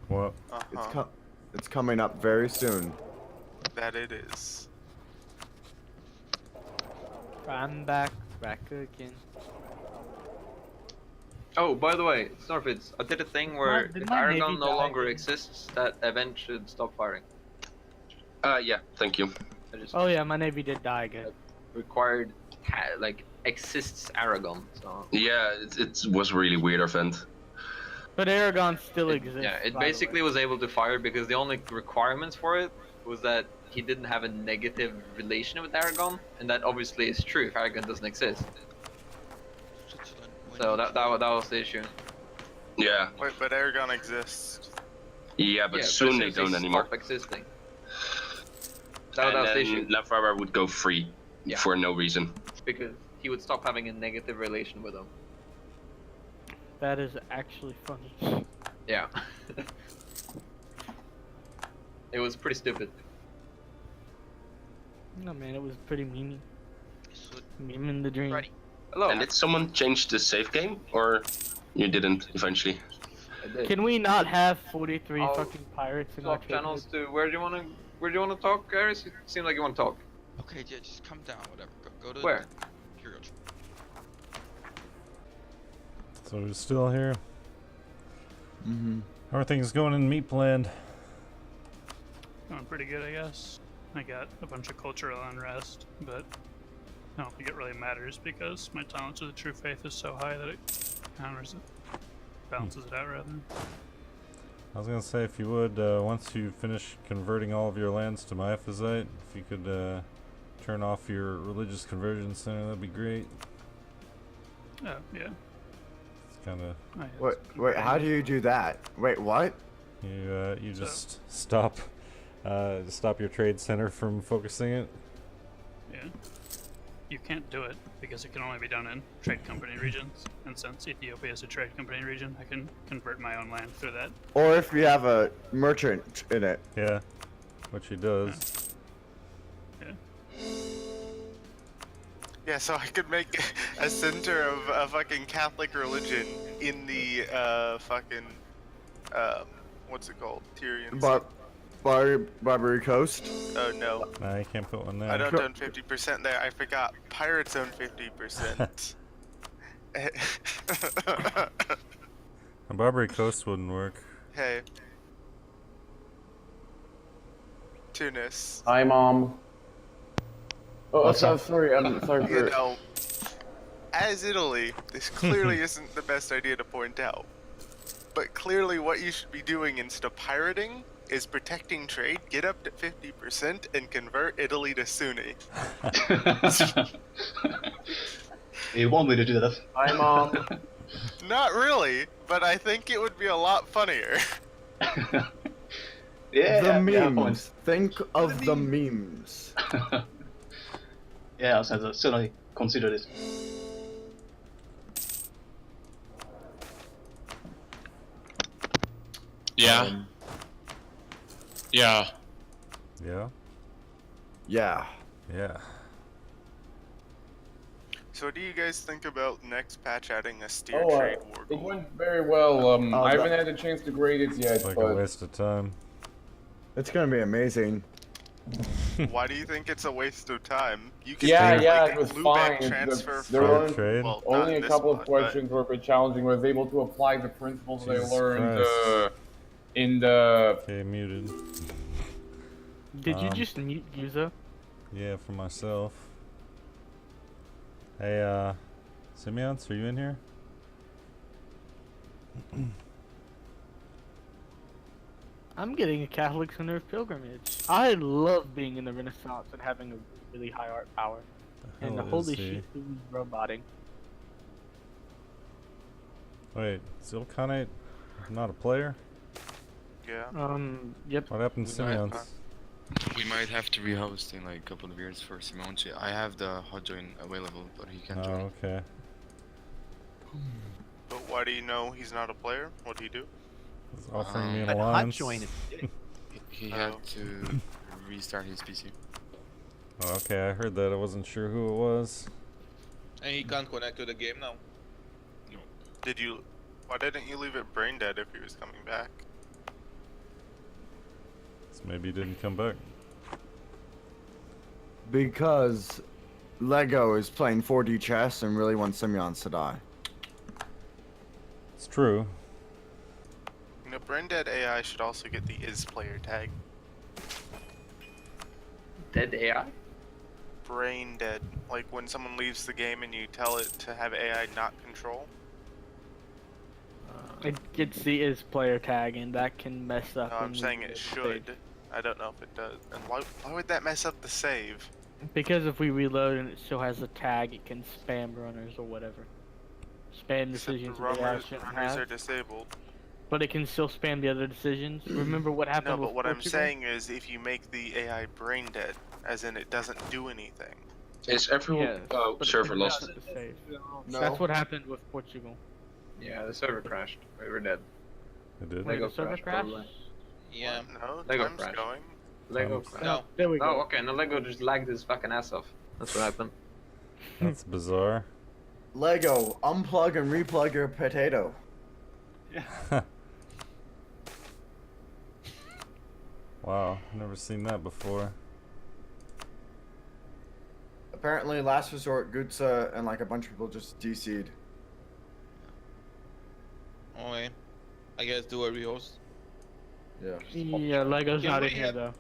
[SPEAKER 8] What?
[SPEAKER 4] It's coming up very soon.
[SPEAKER 3] That it is.
[SPEAKER 2] I'm back again.
[SPEAKER 1] Oh, by the way, Snorfids, I did a thing where
[SPEAKER 2] Did
[SPEAKER 1] if
[SPEAKER 2] my
[SPEAKER 1] Aragon
[SPEAKER 2] navy
[SPEAKER 1] no
[SPEAKER 2] die
[SPEAKER 1] longer
[SPEAKER 2] again?
[SPEAKER 1] exists, that event should stop firing.
[SPEAKER 12] Yeah, thank you.
[SPEAKER 1] I just
[SPEAKER 2] Oh yeah, my navy did die again.
[SPEAKER 1] required like exists Aragon. So
[SPEAKER 12] Yeah, it was a really weird event.
[SPEAKER 2] But Aragon still exists.
[SPEAKER 1] yeah, it
[SPEAKER 2] by the
[SPEAKER 1] basically
[SPEAKER 2] way.
[SPEAKER 1] was able to fire because the only requirements for it was that he didn't have a negative relation with Aragon, and that obviously is true if Aragon doesn't exist. So that was the issue.
[SPEAKER 12] Yeah.
[SPEAKER 3] Wait, but Aragon exists.
[SPEAKER 12] Yeah, but
[SPEAKER 1] Yeah,
[SPEAKER 12] soon
[SPEAKER 1] as
[SPEAKER 12] they
[SPEAKER 1] as
[SPEAKER 12] don't anymore.
[SPEAKER 1] Stop existing.
[SPEAKER 12] And
[SPEAKER 1] That was the
[SPEAKER 12] then
[SPEAKER 1] issue.
[SPEAKER 12] Lafara would go free
[SPEAKER 1] Yeah.
[SPEAKER 12] for no reason.
[SPEAKER 1] Because he would stop having a negative relation with him.
[SPEAKER 2] That is actually funny.
[SPEAKER 1] Yeah. It was pretty stupid.
[SPEAKER 2] No man, it was pretty mean. Meme in the dream.
[SPEAKER 1] Hello.
[SPEAKER 12] And did someone change the save game, or you didn't eventually?
[SPEAKER 1] I did.
[SPEAKER 2] Can we not have 43
[SPEAKER 1] I'll
[SPEAKER 2] fucking pirates in our
[SPEAKER 1] Swap channels to where do you wanna talk, Aris? You seem like you wanna talk.
[SPEAKER 10] Okay, yeah, just come down, whatever. Go to
[SPEAKER 1] Where?
[SPEAKER 10] Imperial.
[SPEAKER 8] So we're still here.
[SPEAKER 4] Mm-hmm.
[SPEAKER 8] How are things going in Meatland?
[SPEAKER 13] Going pretty good, I guess. I got a bunch of cultural unrest, but I don't think it really matters because my tolerance of the true faith is so high that it counters it. Balances it out, rather.
[SPEAKER 8] I was gonna say, if you would, once you finish converting all of your lands to Miaphysite, if you could turn off your religious conversion center, that'd be great.
[SPEAKER 13] Oh, yeah.
[SPEAKER 8] kind of.
[SPEAKER 4] Wait, how do you do that? Wait, what?
[SPEAKER 8] You just stop your trade center from focusing it.
[SPEAKER 13] Yeah. You can't do it because it can only be done in trade company regions. And since Ethiopia is a trade company region, I can convert my own land through that.
[SPEAKER 4] Or if you have a merchant in it.
[SPEAKER 8] Yeah, which he does.
[SPEAKER 3] Yeah, so I could make a center of a fucking Catholic religion in the fucking what's it called? Tyrian.
[SPEAKER 4] Barbary Coast?
[SPEAKER 3] Oh no.
[SPEAKER 8] Nah, you can't put one there.
[SPEAKER 3] I don't own 50% there. I forgot. Pirates own 50%.
[SPEAKER 8] A Barbary Coast wouldn't work.
[SPEAKER 3] Hey. Tunis.
[SPEAKER 11] Hi, Mom. Oh, sorry. I'm sorry for.
[SPEAKER 3] You know, as Italy, this clearly isn't the best idea to point out. But clearly what you should be doing instead of pirating is protecting trade, get up to 50%, and convert Italy to Sunni.
[SPEAKER 14] You want me to do that?
[SPEAKER 11] Hi, Mom.
[SPEAKER 3] Not really, but I think it would be a lot funnier.
[SPEAKER 4] The memes. Think of the memes.
[SPEAKER 14] Yeah, I'll certainly consider this.
[SPEAKER 5] Yeah. Yeah.
[SPEAKER 8] Yeah.
[SPEAKER 4] Yeah.
[SPEAKER 8] Yeah.
[SPEAKER 3] So what do you guys think about next patch adding a steer trade war
[SPEAKER 11] it
[SPEAKER 3] goal?
[SPEAKER 11] went very well. I haven't had a chance to grade it yet,
[SPEAKER 8] It's like
[SPEAKER 11] but
[SPEAKER 8] a waste of time.
[SPEAKER 4] It's gonna be amazing.
[SPEAKER 3] Why do you think it's a waste of time? You can
[SPEAKER 11] it was
[SPEAKER 3] glue
[SPEAKER 11] fine.
[SPEAKER 3] back transfer
[SPEAKER 11] There were
[SPEAKER 8] trade.
[SPEAKER 3] well,
[SPEAKER 11] only
[SPEAKER 3] not
[SPEAKER 11] a
[SPEAKER 3] in this
[SPEAKER 11] couple of
[SPEAKER 3] mod,
[SPEAKER 11] questions were a bit challenging. I was able to apply the principles
[SPEAKER 8] Jesus
[SPEAKER 11] they learned
[SPEAKER 8] Christ.
[SPEAKER 11] in the.
[SPEAKER 8] Okay, muted.
[SPEAKER 2] Did you just mute Yuza?
[SPEAKER 8] Yeah, for myself. Hey, Simeons, are you in here?
[SPEAKER 2] I'm getting a Catholic Center of Pilgrimage. I love being in the Renaissance and having a really high art power. And
[SPEAKER 8] hell
[SPEAKER 2] holy
[SPEAKER 8] is he?
[SPEAKER 2] shit, who's roboting?
[SPEAKER 8] Wait, Zilkanite not a player?
[SPEAKER 3] Yeah.
[SPEAKER 2] Yep.
[SPEAKER 8] What happened to Simeons?
[SPEAKER 5] We might have to rehost in like a couple of years for Simon. I have the hot join available, but he can't join.
[SPEAKER 8] Oh, okay.
[SPEAKER 3] But why do you know he's not a player? What do you do?
[SPEAKER 8] He's offering me an
[SPEAKER 6] But hot
[SPEAKER 8] alliance.
[SPEAKER 6] join is
[SPEAKER 5] He had to restart his PC.
[SPEAKER 8] Oh, okay, I heard that. I wasn't sure who it was.
[SPEAKER 9] And he can't connect to the game now.
[SPEAKER 5] No.
[SPEAKER 3] Did you? Why didn't you leave it brain dead if he was coming back?
[SPEAKER 8] So maybe he didn't come back.
[SPEAKER 4] Because Lego is playing 4D chess and really wants Simeons to die.
[SPEAKER 8] It's true.
[SPEAKER 3] You know, brain dead AI should also get the is player tag.
[SPEAKER 1] Dead AI?
[SPEAKER 3] Brain dead. Like when someone leaves the game and you tell it to have AI not control.
[SPEAKER 2] It gets the is player tag, and that can mess up.
[SPEAKER 3] No, I'm saying it should. I don't know if it does. And why would that mess up the save?
[SPEAKER 2] Because if we reload and it still has a tag, it can spam runners or whatever. Spam decisions
[SPEAKER 3] Except
[SPEAKER 2] the AI
[SPEAKER 3] runners
[SPEAKER 2] shouldn't
[SPEAKER 3] are
[SPEAKER 2] have.
[SPEAKER 3] disabled.
[SPEAKER 2] But it can still spam the other decisions. Remember what happened
[SPEAKER 3] No,
[SPEAKER 2] with
[SPEAKER 3] but what I'm
[SPEAKER 2] Portugal?
[SPEAKER 3] saying is if you make the AI brain dead, as in it doesn't do anything.
[SPEAKER 12] Is everyone
[SPEAKER 2] Yes, but it
[SPEAKER 12] server
[SPEAKER 2] can
[SPEAKER 12] lost?
[SPEAKER 2] mess up the save.
[SPEAKER 4] No.
[SPEAKER 2] That's what happened with Portugal.
[SPEAKER 1] Yeah, the server crashed. We're dead.
[SPEAKER 8] It did.
[SPEAKER 2] Wait,
[SPEAKER 1] Lego
[SPEAKER 2] the server
[SPEAKER 1] crashed,
[SPEAKER 2] crashed?
[SPEAKER 1] probably.
[SPEAKER 9] Yeah.
[SPEAKER 3] No,
[SPEAKER 1] Lego
[SPEAKER 3] time's
[SPEAKER 1] crashed.
[SPEAKER 3] going.
[SPEAKER 1] Lego
[SPEAKER 8] Times-
[SPEAKER 1] crashed.
[SPEAKER 9] No.
[SPEAKER 2] There we go.
[SPEAKER 1] Oh, okay. No, Lego just lagged his fucking ass off. That's what happened.
[SPEAKER 8] That's bizarre.
[SPEAKER 4] Lego, unplug and replug your potato.
[SPEAKER 8] Wow, never seen that before.
[SPEAKER 4] Apparently, last resort, Gutsa and like a bunch of people just DC'd.
[SPEAKER 9] Okay. I guess do a rehost.
[SPEAKER 4] Yeah.
[SPEAKER 2] Yeah, Lego's
[SPEAKER 9] Can
[SPEAKER 2] not
[SPEAKER 9] we
[SPEAKER 2] in here
[SPEAKER 9] have-
[SPEAKER 2] though.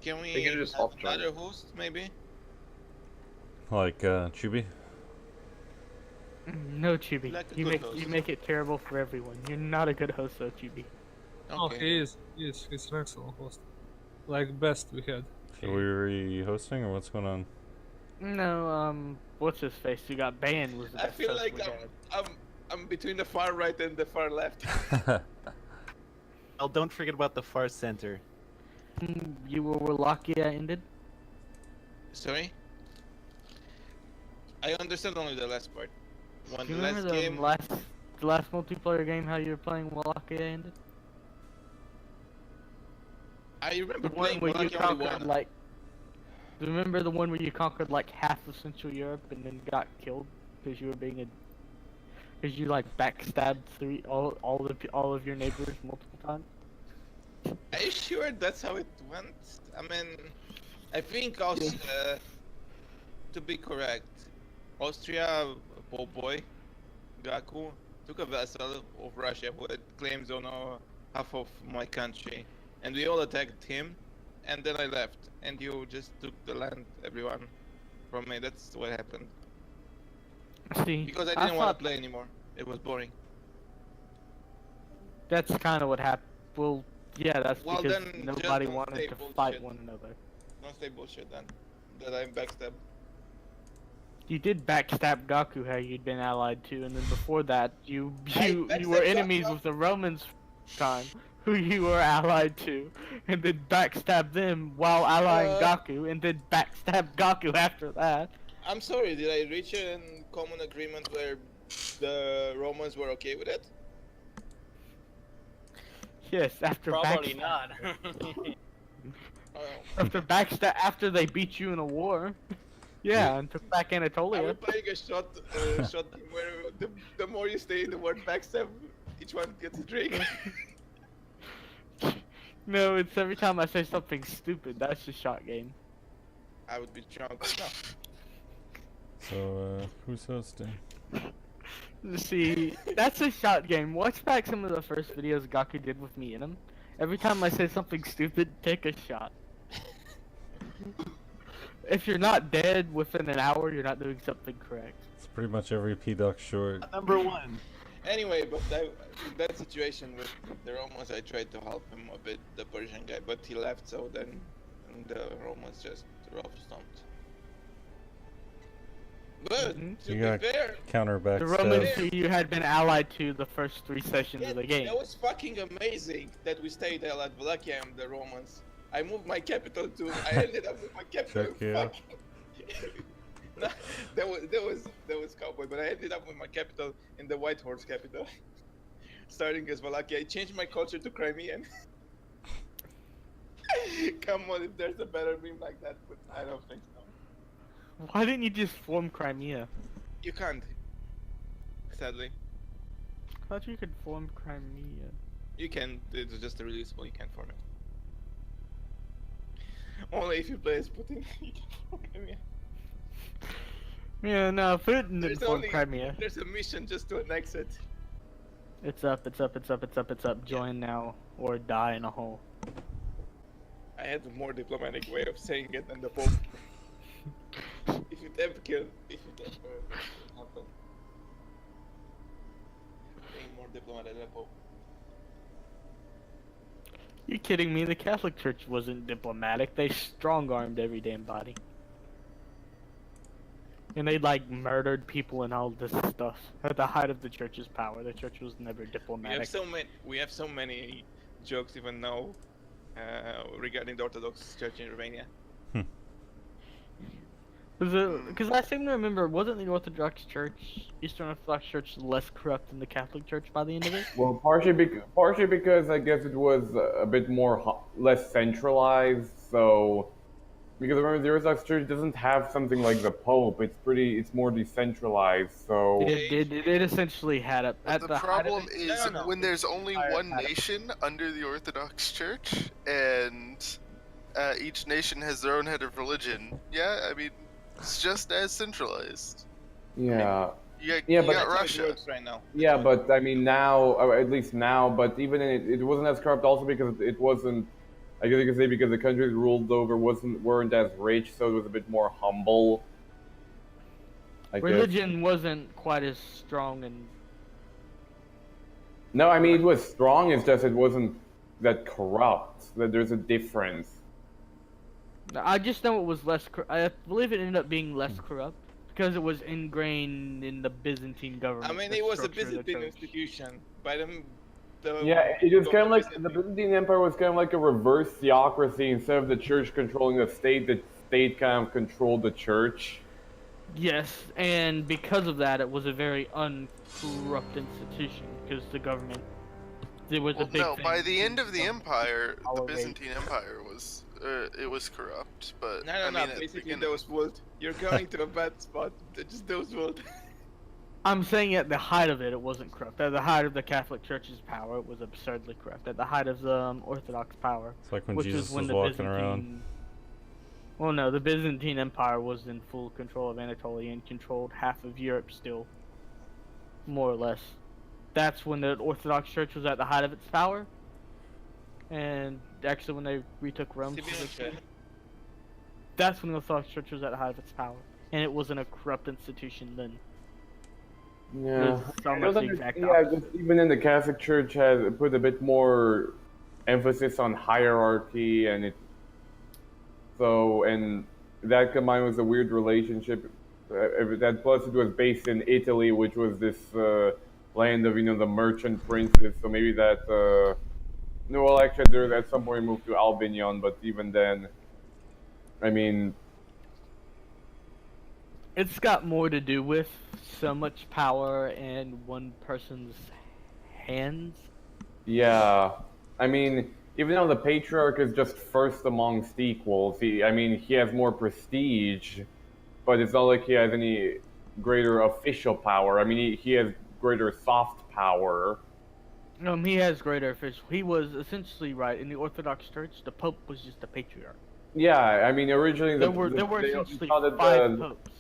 [SPEAKER 9] Can we
[SPEAKER 1] They can just
[SPEAKER 9] have
[SPEAKER 1] off join.
[SPEAKER 9] another host maybe?
[SPEAKER 8] Like, Chubby?
[SPEAKER 2] No, Chibi.
[SPEAKER 9] Like a
[SPEAKER 2] You
[SPEAKER 9] good
[SPEAKER 2] make
[SPEAKER 9] host.
[SPEAKER 2] you make it terrible for everyone. You're not a good host though, Chibi.
[SPEAKER 7] Oh,
[SPEAKER 9] Okay.
[SPEAKER 7] he is. He's an excellent host. Like best we had.
[SPEAKER 8] Are we re-hosting or what's going on?
[SPEAKER 2] No, what's his face? Who got banned was the
[SPEAKER 9] I
[SPEAKER 2] best
[SPEAKER 9] feel
[SPEAKER 2] host
[SPEAKER 9] like
[SPEAKER 2] we had.
[SPEAKER 9] I'm between the far right and the far left.
[SPEAKER 6] Well, don't forget about the far center.
[SPEAKER 2] You were where Lakia ended?
[SPEAKER 9] Sorry? I understand only the last part. When
[SPEAKER 2] Do
[SPEAKER 9] the
[SPEAKER 2] you remember
[SPEAKER 9] last
[SPEAKER 2] the
[SPEAKER 9] game...
[SPEAKER 2] last multiplayer game how you were playing Wallachia ended?
[SPEAKER 9] I remember
[SPEAKER 2] The one
[SPEAKER 9] playing
[SPEAKER 2] where you
[SPEAKER 9] Wallachia only
[SPEAKER 2] conquered
[SPEAKER 9] one.
[SPEAKER 2] like. Do you remember the one where you conquered like half of Central Europe and then got killed because you were being a. Because you like backstabbed all of your neighbors multiple times?
[SPEAKER 9] Are you sure that's how it went? I mean, I think also, to be correct, Austria, Pope Boy, Gaku, took a vessel of Russia who had claims on half of my country, and we all attacked him, and then I left, and you just took the land, everyone, from me. That's what happened.
[SPEAKER 2] See,
[SPEAKER 9] Because I didn't want to play anymore. It was boring.
[SPEAKER 2] That's kind of what happened. Well, yeah, that's
[SPEAKER 9] Well,
[SPEAKER 2] because
[SPEAKER 9] then
[SPEAKER 2] nobody
[SPEAKER 9] just don't
[SPEAKER 2] wanted
[SPEAKER 9] say
[SPEAKER 2] to
[SPEAKER 9] bullshit.
[SPEAKER 2] fight one another.
[SPEAKER 9] Don't say bullshit then. That I'm backstabbed.
[SPEAKER 2] You did backstab Gaku, how you'd been allied to, and then before that, you were
[SPEAKER 9] backstabbed
[SPEAKER 2] enemies
[SPEAKER 9] Gaku?
[SPEAKER 2] with the Romans time, who you were allied to, and then backstab them while allying Gaku, and then backstab Gaku after that.
[SPEAKER 9] I'm sorry, did I reach a common agreement where the Romans were okay with it?
[SPEAKER 2] Yes, after
[SPEAKER 15] Probably
[SPEAKER 2] backstab.
[SPEAKER 15] not.
[SPEAKER 2] After they beat you in a war. Yeah, and took back
[SPEAKER 9] Are we
[SPEAKER 2] Anatolia.
[SPEAKER 9] playing a shot game where the more you stay in the word backstab, each one gets a drink?
[SPEAKER 2] No, it's every time I say something stupid, that's a shot game.
[SPEAKER 9] I would be drunk right now.
[SPEAKER 8] So, who's hosting?
[SPEAKER 2] See, that's a shot game. Watch back some of the first videos Gaku did with me in them. Every time I say something stupid, take a shot. If you're not dead within an hour, you're not doing something correct.
[SPEAKER 8] It's pretty much every P-Duck short.
[SPEAKER 6] Number one.
[SPEAKER 9] Anyway, but in that situation with the Romans, I tried to help him a bit, the Persian guy, but he left, so then the Romans just rough stomped. But, to
[SPEAKER 8] You
[SPEAKER 9] be
[SPEAKER 8] got
[SPEAKER 9] fair,
[SPEAKER 8] counter
[SPEAKER 2] The Romans
[SPEAKER 8] backstab.
[SPEAKER 2] who you had been allied to the first 3 sessions of the game.
[SPEAKER 9] that was fucking amazing that we stayed there at Wallachia and the Romans. I moved my capital to. I ended up with my capital.
[SPEAKER 8] Check it out.
[SPEAKER 9] No, that was cowboy, but I ended up with my capital in the White Horse capital, starting as Wallachia. I changed my culture to Crimean. Come on, if there's a better meme like that, but I don't think so.
[SPEAKER 2] Why didn't you just form Crimea?
[SPEAKER 9] You can't. Sadly,
[SPEAKER 2] I thought you could form Crimea.
[SPEAKER 9] you can. It's just a releasable. You can't form it. Only if you play as Putin, you can form Crimea.
[SPEAKER 2] Yeah, no, Putin
[SPEAKER 9] There's
[SPEAKER 2] didn't form
[SPEAKER 9] only
[SPEAKER 2] Crimea.
[SPEAKER 9] there's a mission just to annex it.
[SPEAKER 2] It's up, it's up, it's up, it's up, it's up. Join now or die in a hole.
[SPEAKER 9] I had a more diplomatic way of saying it than the Pope. If it ever happen. Being more diplomatic than the Pope.
[SPEAKER 2] You kidding me? The Catholic Church wasn't diplomatic. They strong-armed every damn body. And they like murdered people and all this stuff at the height of the church's power. The church was never diplomatic.
[SPEAKER 9] We have so many jokes even now regarding the Orthodox Church in Romania.
[SPEAKER 2] Because I seem to remember, wasn't the Orthodox Church, Eastern Orthodox Church, less corrupt than the Catholic Church by the end of it?
[SPEAKER 11] Well, partially because I guess it was a bit more less centralized. So, because remember the Orthodox Church doesn't have something like the Pope. It's more decentralized. So
[SPEAKER 2] It essentially had a.
[SPEAKER 3] But the problem is when there's only one nation under the Orthodox Church, and each nation has their own head of religion. Yeah, I mean, it's just as centralized.
[SPEAKER 11] yeah.
[SPEAKER 3] You
[SPEAKER 11] but
[SPEAKER 3] got Russia.
[SPEAKER 9] Right now.
[SPEAKER 11] Yeah, but I mean now, or at least now, but even it wasn't as corrupt also because it wasn't. I guess you could say because the countries ruled over weren't as rich, so it was a bit more humble. I guess.
[SPEAKER 2] Religion wasn't quite as strong and.
[SPEAKER 11] No, I mean it was strong. It's just it wasn't that corrupt. That there's a difference.
[SPEAKER 2] I just know it was less. I believe it ended up being less corrupt. because it was ingrained in the Byzantine government.
[SPEAKER 9] I mean,
[SPEAKER 2] the
[SPEAKER 9] it was a
[SPEAKER 2] structure of the
[SPEAKER 9] Byzantine
[SPEAKER 2] church.
[SPEAKER 9] institution. By the
[SPEAKER 11] Yeah, it was kind of like the Byzantine Empire was kind of like a reverse theocracy. Instead of the church controlling the state kind of controlled the church.
[SPEAKER 2] Yes, and because of that, it was a very uncorrupt institution because the government. There was a big
[SPEAKER 3] no,
[SPEAKER 2] thing.
[SPEAKER 3] by the end of the empire, the
[SPEAKER 2] Tolerate.
[SPEAKER 3] Byzantine Empire was it was corrupt, but
[SPEAKER 9] No,
[SPEAKER 3] I
[SPEAKER 9] no,
[SPEAKER 3] mean,
[SPEAKER 9] basically those world. You're going to a bad spot. Just those world.
[SPEAKER 2] I'm saying at the height of it, it wasn't corrupt. At the height of the Catholic Church's power, it was absurdly corrupt. At the height of the Orthodox power,
[SPEAKER 8] It's like when
[SPEAKER 2] which
[SPEAKER 8] Jesus
[SPEAKER 2] was when
[SPEAKER 8] was
[SPEAKER 2] the
[SPEAKER 8] walking
[SPEAKER 2] Byzantine...
[SPEAKER 8] around.
[SPEAKER 2] Well, no, the Byzantine Empire was in full control of Anatolia and controlled half of Europe still, more or less. That's when the Orthodox Church was at the height of its power, and actually when they retook Rome. That's when the Orthodox Church was at the height of its power, and it wasn't a corrupt institution then.
[SPEAKER 11] Yeah,
[SPEAKER 2] It's almost the exact
[SPEAKER 11] yeah.
[SPEAKER 2] opposite.
[SPEAKER 11] Just even in the Catholic Church has put a bit more emphasis on hierarchy, and and that combined with a weird relationship. That plus it was based in Italy, which was this land of the merchant princes. So maybe that. No, well, actually, there at some point moved to Albanian, but even then, I mean.
[SPEAKER 2] It's got more to do with so much power in one person's hands.
[SPEAKER 11] Yeah, I mean, even though the Patriarch is just first amongst equals, he has more prestige, but it's not like he has any greater official power. I mean, he has greater soft power.
[SPEAKER 2] He has greater official. He was essentially right in the Orthodox Church. The Pope was just a patriarch.
[SPEAKER 11] Yeah, I mean, originally
[SPEAKER 2] There were essentially five popes.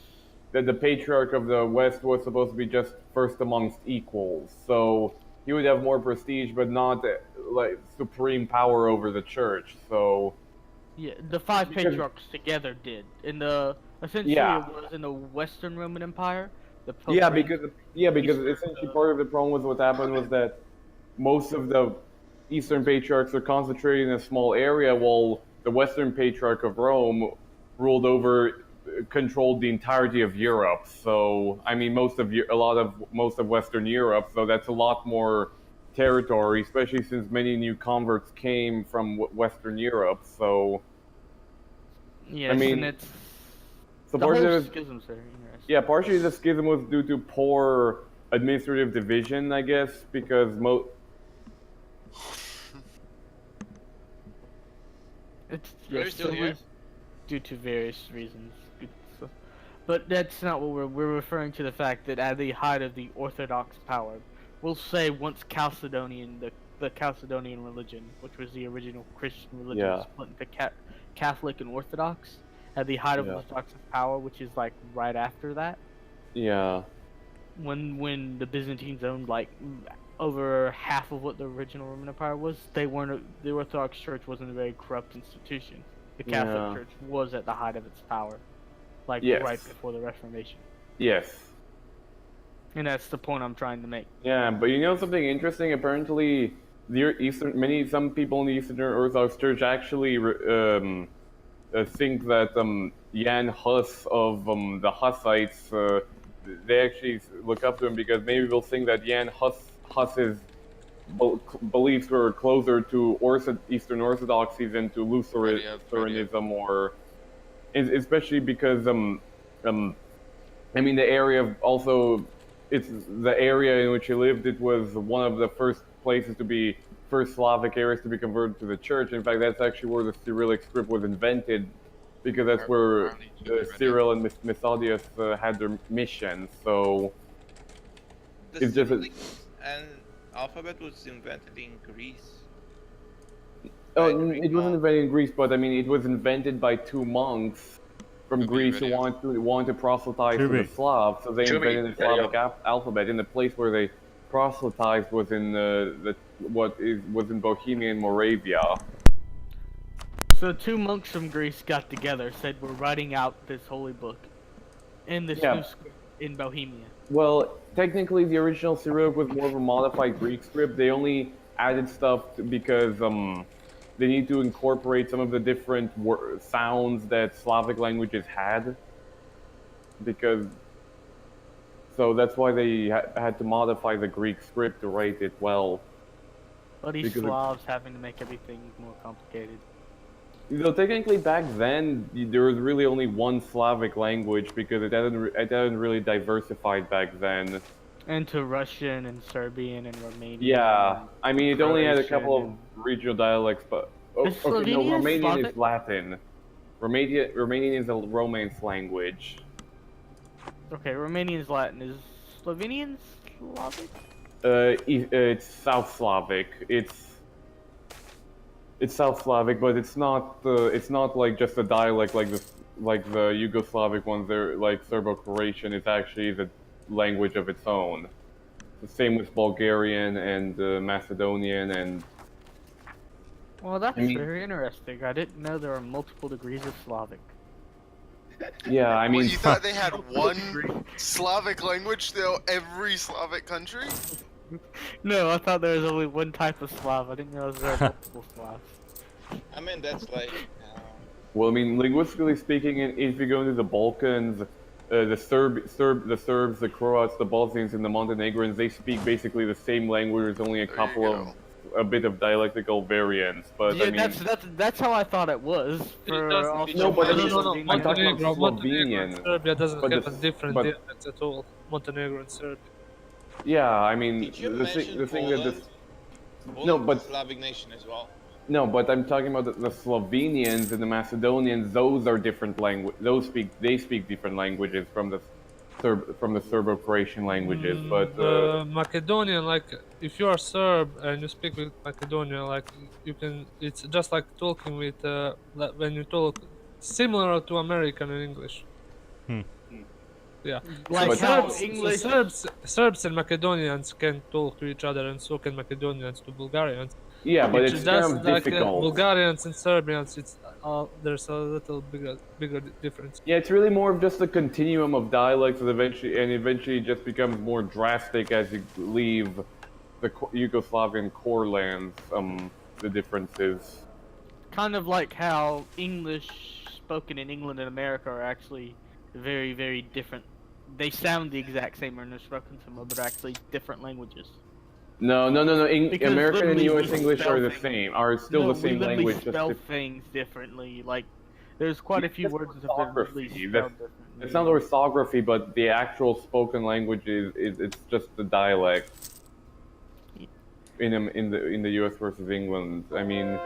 [SPEAKER 11] That the Patriarch of the West was supposed to be just first amongst equals, so he would have more prestige, but not like supreme power over the church. So
[SPEAKER 2] yeah, the five patriarchs together did. Essentially it was in the Western Roman Empire. The Pope
[SPEAKER 11] because essentially part of the problem with what happened was that most of the Eastern Patriarchs are concentrated in a small area, while the Western Patriarch of Rome controlled the entirety of Europe. So I mean, most of Western Europe. So that's a lot more territory, especially since many new converts came from Western Europe. So
[SPEAKER 2] yes,
[SPEAKER 11] I mean,
[SPEAKER 2] and it's
[SPEAKER 11] so
[SPEAKER 2] the whole schisms are interesting.
[SPEAKER 11] Yeah, partially the schism was due to poor administrative division, I guess, because
[SPEAKER 2] It's
[SPEAKER 9] still here?
[SPEAKER 2] Due to various reasons. But that's not what we're referring to. The fact that at the height of the Orthodox power, we'll say once Chalcedonian, the Chalcedonian religion, which was the original Christian religion, split into Catholic and Orthodox, at the height of Orthodox power, which is like right after that.
[SPEAKER 11] Yeah.
[SPEAKER 2] When the Byzantines owned like over half of what the original Roman Empire was, the Orthodox Church wasn't a very corrupt institution. The Catholic Church was at the height of its power, right before the Reformation.
[SPEAKER 11] Yes.
[SPEAKER 2] And that's the point I'm trying to make.
[SPEAKER 11] Yeah, but you know something interesting? Apparently, some people in the Eastern Orthodox Church actually think that Jan Hus of the Hussites, they actually look up to him because maybe they'll think that Jan Hus's beliefs were closer to Eastern Orthodoxy than to Lutheranism, or especially because I mean the area it's the area in which he lived. It was one of the first Slavic areas to be converted to the church. In fact, that's actually where the Cyrillic script was invented, because that's where Cyril and Methodius had their mission. So
[SPEAKER 9] the Cyrillic and alphabet was invented in Greece.
[SPEAKER 11] Oh, it wasn't invented in Greece, but I mean, it was invented by two monks from Greece who wanted to proselytize to the Slavs, so they invented the Slavic alphabet. And the place where they proselytized was in was in Bohemia and Moravia.
[SPEAKER 2] So two monks from Greece got together, said we're writing out this holy book in this new script in Bohemia.
[SPEAKER 11] Well, technically the original Cyrillic was more of a modified Greek script. They only added stuff because they need to incorporate some of the different sounds that Slavic languages had. Because so that's why they had to modify the Greek script to write it well.
[SPEAKER 2] Bloody
[SPEAKER 11] Because
[SPEAKER 2] Slavs having to make everything more complicated.
[SPEAKER 11] Technically back then there was really only one Slavic language because it hadn't really diversified back then.
[SPEAKER 2] Into Russian and Serbian and Romanian.
[SPEAKER 11] Yeah, I mean it only had a couple of
[SPEAKER 2] Croatian
[SPEAKER 11] regional dialects, but okay, no,
[SPEAKER 2] Slovenian
[SPEAKER 11] Romanian
[SPEAKER 2] Slavic?
[SPEAKER 11] is Latin. Romanian is a Romance language.
[SPEAKER 2] Okay, Romanian is Latin. Is Slovenian Slavic?
[SPEAKER 11] It's South Slavic. It's South Slavic, but it's not like just a dialect like the Yugoslavic ones. They're like Serbo-Croatian. It's actually the language of its own. The same with Bulgarian and Macedonian and.
[SPEAKER 2] Well, that's very interesting. I didn't know there were multiple degrees of Slavic.
[SPEAKER 11] Yeah, I mean.
[SPEAKER 3] Well, you thought they had one Slavic language though every Slavic country?
[SPEAKER 2] No, I thought there was only one type of Slav. I didn't realize there were multiple Slavs.
[SPEAKER 9] I mean, that's like.
[SPEAKER 11] Well, I mean, linguistically speaking, if you go into the Balkans, the Serbs, the Croats, the Bosnians, and the Montenegrins, they speak basically the same language. There's only a bit of dialectical variants. But
[SPEAKER 2] Yeah,
[SPEAKER 11] I mean,
[SPEAKER 2] that's how I thought it was.
[SPEAKER 11] No, but
[SPEAKER 7] No.
[SPEAKER 11] I'm talking about
[SPEAKER 7] Montenegro
[SPEAKER 11] Slovenian.
[SPEAKER 7] and Serbia doesn't
[SPEAKER 11] But
[SPEAKER 7] have
[SPEAKER 11] the-
[SPEAKER 7] a different
[SPEAKER 11] but-
[SPEAKER 7] dialect at all. Montenegro and Serbia.
[SPEAKER 11] Yeah, I mean,
[SPEAKER 9] Did you
[SPEAKER 11] the
[SPEAKER 9] mention
[SPEAKER 11] thing that
[SPEAKER 9] Poland?
[SPEAKER 11] this.
[SPEAKER 9] Poland's
[SPEAKER 11] No,
[SPEAKER 9] a
[SPEAKER 11] but
[SPEAKER 9] Slavic nation as well.
[SPEAKER 11] no, but I'm talking about the Slovenians and the Macedonians. Those are different language. They speak different languages from the Serbo-Croatian languages. But
[SPEAKER 7] Macedonian, like if you are Serb and you speak with Macedonian, like you can. It's just like talking with when you talk similar to American and English. Yeah,
[SPEAKER 2] Like
[SPEAKER 7] so
[SPEAKER 2] how
[SPEAKER 7] Serbs,
[SPEAKER 2] English-
[SPEAKER 7] Serbs and Macedonians can talk to each other, and so can Macedonians to Bulgarians.
[SPEAKER 11] Yeah, but it's
[SPEAKER 7] just
[SPEAKER 11] kind of
[SPEAKER 7] like
[SPEAKER 11] difficult.
[SPEAKER 7] Bulgarians and Serbians, there's a little bigger difference.
[SPEAKER 11] Yeah, it's really more of just a continuum of dialects, and eventually it just becomes more drastic as you leave the Yugoslavian core lands. The differences.
[SPEAKER 2] Kind of like how English spoken in England and America are actually very, very different. They sound the exact same when they're spoken similar, but are actually different languages.
[SPEAKER 11] No.
[SPEAKER 2] Because
[SPEAKER 11] American and
[SPEAKER 2] literally
[SPEAKER 11] U.S.
[SPEAKER 2] we
[SPEAKER 11] English
[SPEAKER 2] spell
[SPEAKER 11] are the
[SPEAKER 2] things-
[SPEAKER 11] same. Are still
[SPEAKER 2] No,
[SPEAKER 11] the same
[SPEAKER 2] we literally
[SPEAKER 11] language. Just
[SPEAKER 2] spell things differently. Like, there's quite a few words that have been literally
[SPEAKER 11] orthography.
[SPEAKER 2] spelled differently.
[SPEAKER 11] It's not orthography, but the actual spoken language it's just the dialect. In the U.S. versus England, I mean,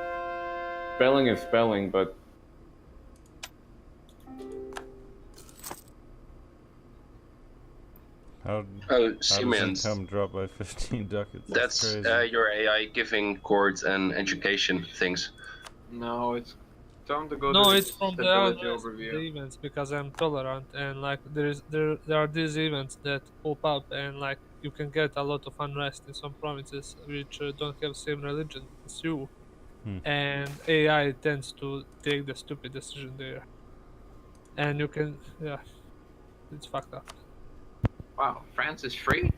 [SPEAKER 11] spelling is spelling, but.
[SPEAKER 8] How
[SPEAKER 12] Simeon,
[SPEAKER 8] does income drop by 15 ducats?
[SPEAKER 12] that's
[SPEAKER 8] crazy.
[SPEAKER 12] your AI giving chords and education things.
[SPEAKER 1] No, it's time to go
[SPEAKER 7] No,
[SPEAKER 1] to
[SPEAKER 7] it's from the
[SPEAKER 1] stability
[SPEAKER 7] others, the
[SPEAKER 1] overview.
[SPEAKER 7] events, because I'm tolerant, and like there are these events that pop up, and like you can get a lot of unrest in some provinces which don't have same religion as you, and AI tends to take the stupid decision there, and you can, yeah, it's fucked up.
[SPEAKER 1] Wow, France is free?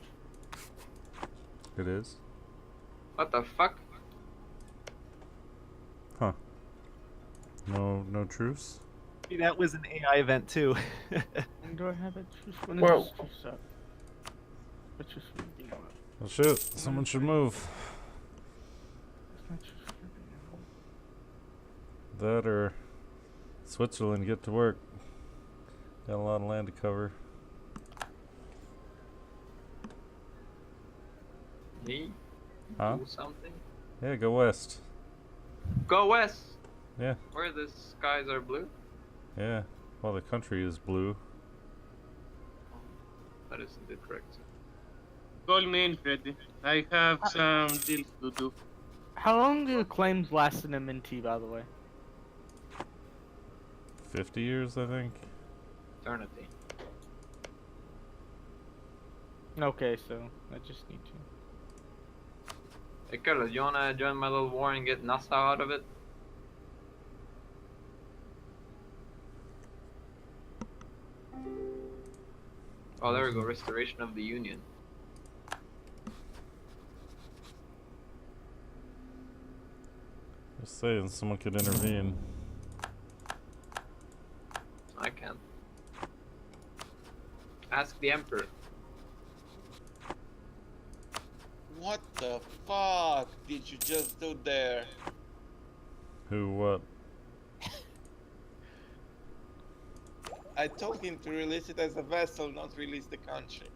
[SPEAKER 8] It is?
[SPEAKER 1] What the fuck?
[SPEAKER 8] Huh. No truce?
[SPEAKER 6] That was an AI event too.
[SPEAKER 2] Do I have a truce? When
[SPEAKER 8] Well-
[SPEAKER 2] is this truce up? Which is
[SPEAKER 8] Well, shit. Someone should move. That or Switzerland get to work. Got a lot of land to cover.
[SPEAKER 1] Me?
[SPEAKER 8] Huh?
[SPEAKER 1] Do something?
[SPEAKER 8] Yeah, go west.
[SPEAKER 1] Go west!
[SPEAKER 8] Yeah.
[SPEAKER 1] Where the skies are blue?
[SPEAKER 8] Yeah. Well, the country is blue.
[SPEAKER 1] That isn't it correct.
[SPEAKER 15] Call me in, Freddy. I have some deals to do.
[SPEAKER 2] How long do claims last in MNT, by the way?
[SPEAKER 8] 50 years, I think.
[SPEAKER 1] Eternity.
[SPEAKER 2] Okay, so I just need to.
[SPEAKER 1] Hey, Carlos, you wanna join my little war and get Nassau out of it? Oh, there we go. Restoration of the Union.
[SPEAKER 8] Just saying, someone could intervene.
[SPEAKER 1] I can't. Ask the Emperor.
[SPEAKER 9] What the fuck did you just do there?
[SPEAKER 8] Who, what?
[SPEAKER 9] I told him to release it as a vessel, not release the country.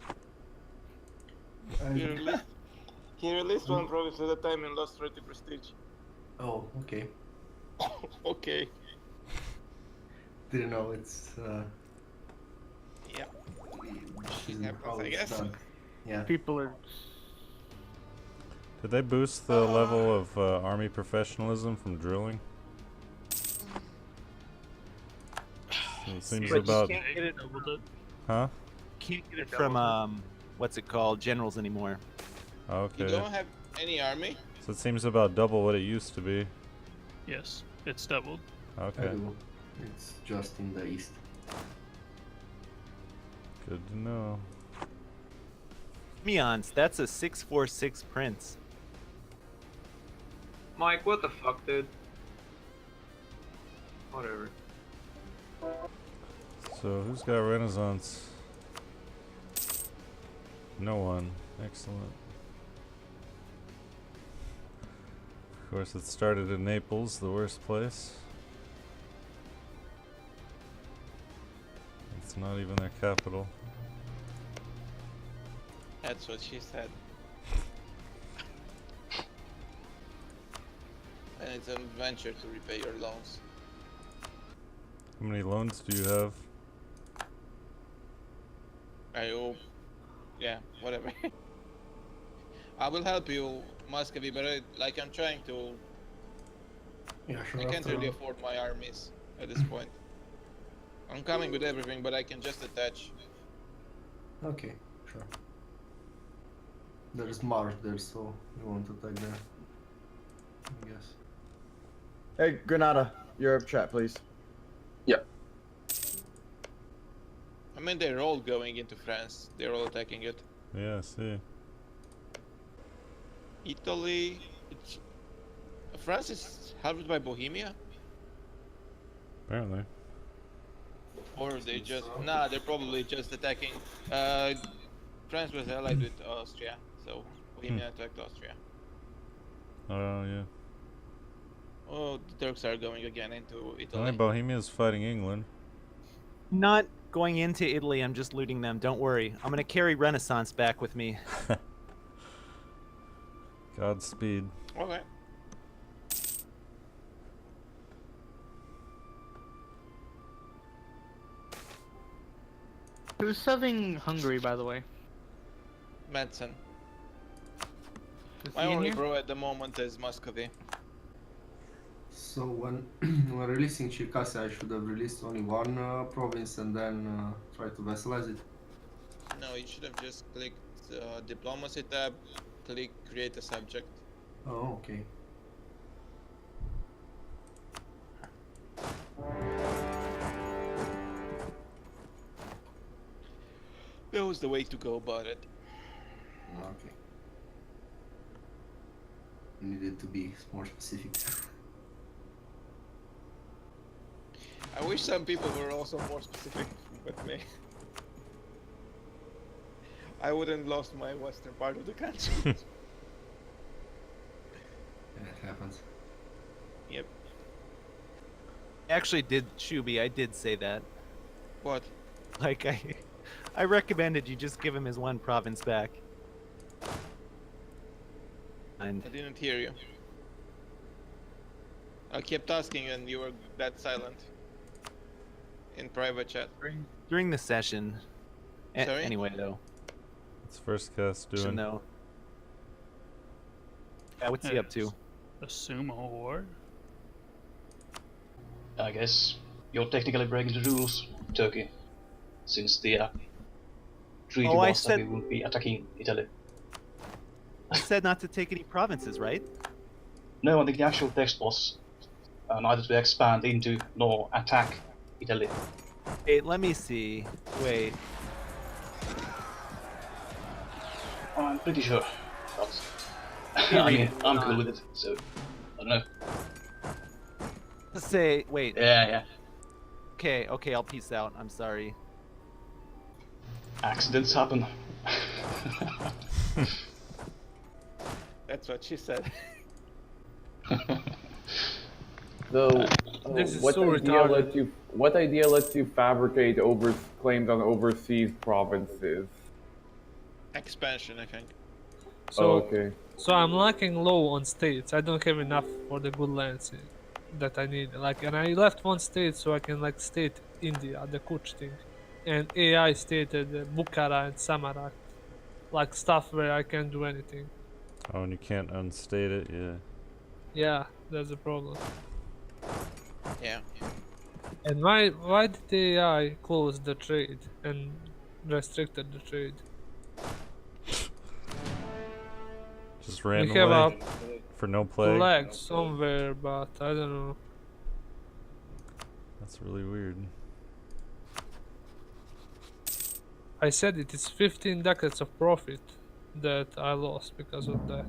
[SPEAKER 9] He released one province at a time and lost 30 prestige.
[SPEAKER 16] Oh, okay.
[SPEAKER 9] Okay.
[SPEAKER 16] Didn't know it's.
[SPEAKER 9] Yeah.
[SPEAKER 16] Shit
[SPEAKER 9] happens, I guess.
[SPEAKER 16] Yeah.
[SPEAKER 2] People are.
[SPEAKER 8] Did they boost the level of army professionalism from drilling? It seems
[SPEAKER 6] But
[SPEAKER 8] about.
[SPEAKER 6] you can't get it.
[SPEAKER 8] Huh?
[SPEAKER 6] Can't get it from what's it called? Generals anymore.
[SPEAKER 8] Okay.
[SPEAKER 9] You don't have any army?
[SPEAKER 8] So it seems about double what it used to be.
[SPEAKER 13] Yes, it's doubled.
[SPEAKER 8] Okay.
[SPEAKER 16] I do. It's just in the east.
[SPEAKER 8] Good to know.
[SPEAKER 6] Meons, that's a 646 prince.
[SPEAKER 1] Mike, what the fuck, dude? Whatever.
[SPEAKER 8] So who's got Renaissance? No one. Excellent. Of course, it started in Naples, the worst place. It's not even their capital.
[SPEAKER 9] That's what she said. And it's an adventure to repay your loans.
[SPEAKER 8] How many loans do you have?
[SPEAKER 9] I owe... Yeah, whatever. I will help you, Muscovy, but I'm trying to...
[SPEAKER 16] Yeah, sure.
[SPEAKER 9] I can't really afford my armies at this point. I'm coming with everything, but I can just attach.
[SPEAKER 16] Okay, sure. There's Mars there, so you want to attack there. I guess.
[SPEAKER 4] Hey, Granada, Europe chat, please.
[SPEAKER 9] I mean, they're all going into France. They're all attacking it.
[SPEAKER 8] Yeah, I see.
[SPEAKER 9] Italy... France is helped by Bohemia?
[SPEAKER 8] Apparently.
[SPEAKER 9] Or they just... Nah, they're probably just attacking... France was allied with Austria, so Bohemia attacked Austria.
[SPEAKER 8] Oh, yeah.
[SPEAKER 9] Oh, the Turks are going again into Italy.
[SPEAKER 8] Only Bohemia's fighting England.
[SPEAKER 6] Not going into Italy, I'm just looting them. Don't worry. I'm gonna carry Renaissance back with me.
[SPEAKER 8] Godspeed.
[SPEAKER 9] Okay.
[SPEAKER 2] Who's serving Hungary, by the way?
[SPEAKER 9] Madsen.
[SPEAKER 2] Is
[SPEAKER 9] My
[SPEAKER 2] he in
[SPEAKER 9] only
[SPEAKER 2] here?
[SPEAKER 9] bro at the moment is Muscovy.
[SPEAKER 16] So when releasing Circasse, I should have released only one province and then try to vassalize it.
[SPEAKER 9] No, you should have just clicked Diplomacy tab, click Create a Subject.
[SPEAKER 16] Oh, okay.
[SPEAKER 9] That was the way to go about it.
[SPEAKER 16] Okay. Needed to be more specific.
[SPEAKER 9] I wish some people were also more specific with me. I wouldn't lost my western part of the country.
[SPEAKER 16] Yeah, it happens.
[SPEAKER 9] Yep.
[SPEAKER 6] Actually, Shuby, I did say that.
[SPEAKER 9] What?
[SPEAKER 6] Like, I recommended you just give him his one province back. And
[SPEAKER 9] I didn't hear you. I kept asking and you were that silent. In private chat.
[SPEAKER 6] during the session.
[SPEAKER 9] Sorry?
[SPEAKER 6] Anyway, though.
[SPEAKER 8] What's First Cast doing?
[SPEAKER 6] No. Yeah, what's he up to?
[SPEAKER 13] A sumo war?
[SPEAKER 14] I guess you're technically breaking the rules, Turkey, since the treaty
[SPEAKER 6] Oh, I
[SPEAKER 14] was that
[SPEAKER 6] said-
[SPEAKER 14] we would be attacking Italy.
[SPEAKER 6] I said not to take any provinces, right?
[SPEAKER 14] No, I think the actual text was neither to expand into nor attack Italy.
[SPEAKER 6] Hey, let me see. Wait.
[SPEAKER 14] I'm pretty sure. But, I mean, I'm cool with it, so I don't know.
[SPEAKER 6] Let's say, wait.
[SPEAKER 14] Yeah.
[SPEAKER 6] Okay, I'll peace out. I'm sorry.
[SPEAKER 14] Accidents happen.
[SPEAKER 9] what she said.
[SPEAKER 11] So,
[SPEAKER 7] This is
[SPEAKER 11] what
[SPEAKER 7] so
[SPEAKER 11] idea
[SPEAKER 7] retarded.
[SPEAKER 11] lets you? What idea lets you fabricate claims on overseas provinces?
[SPEAKER 9] Expansion, I think.
[SPEAKER 7] So,
[SPEAKER 11] okay.
[SPEAKER 7] So I'm lacking low on states. I don't have enough for the good lands that I need. Like, and I left one state so I can like state India, the Kuch thing, and AI stated Bukhara and Samarat, like stuff where I can't do anything.
[SPEAKER 8] Oh, and you can't unstate it, yeah.
[SPEAKER 7] Yeah, that's a problem.
[SPEAKER 9] Yeah.
[SPEAKER 7] And why did the AI close the trade and restricted the trade?
[SPEAKER 8] Just ran
[SPEAKER 7] We have
[SPEAKER 8] away
[SPEAKER 7] a
[SPEAKER 8] for no plague.
[SPEAKER 7] flag somewhere, but I don't know.
[SPEAKER 8] That's really weird.
[SPEAKER 7] I said it is 15 decades of profit that I lost because of that.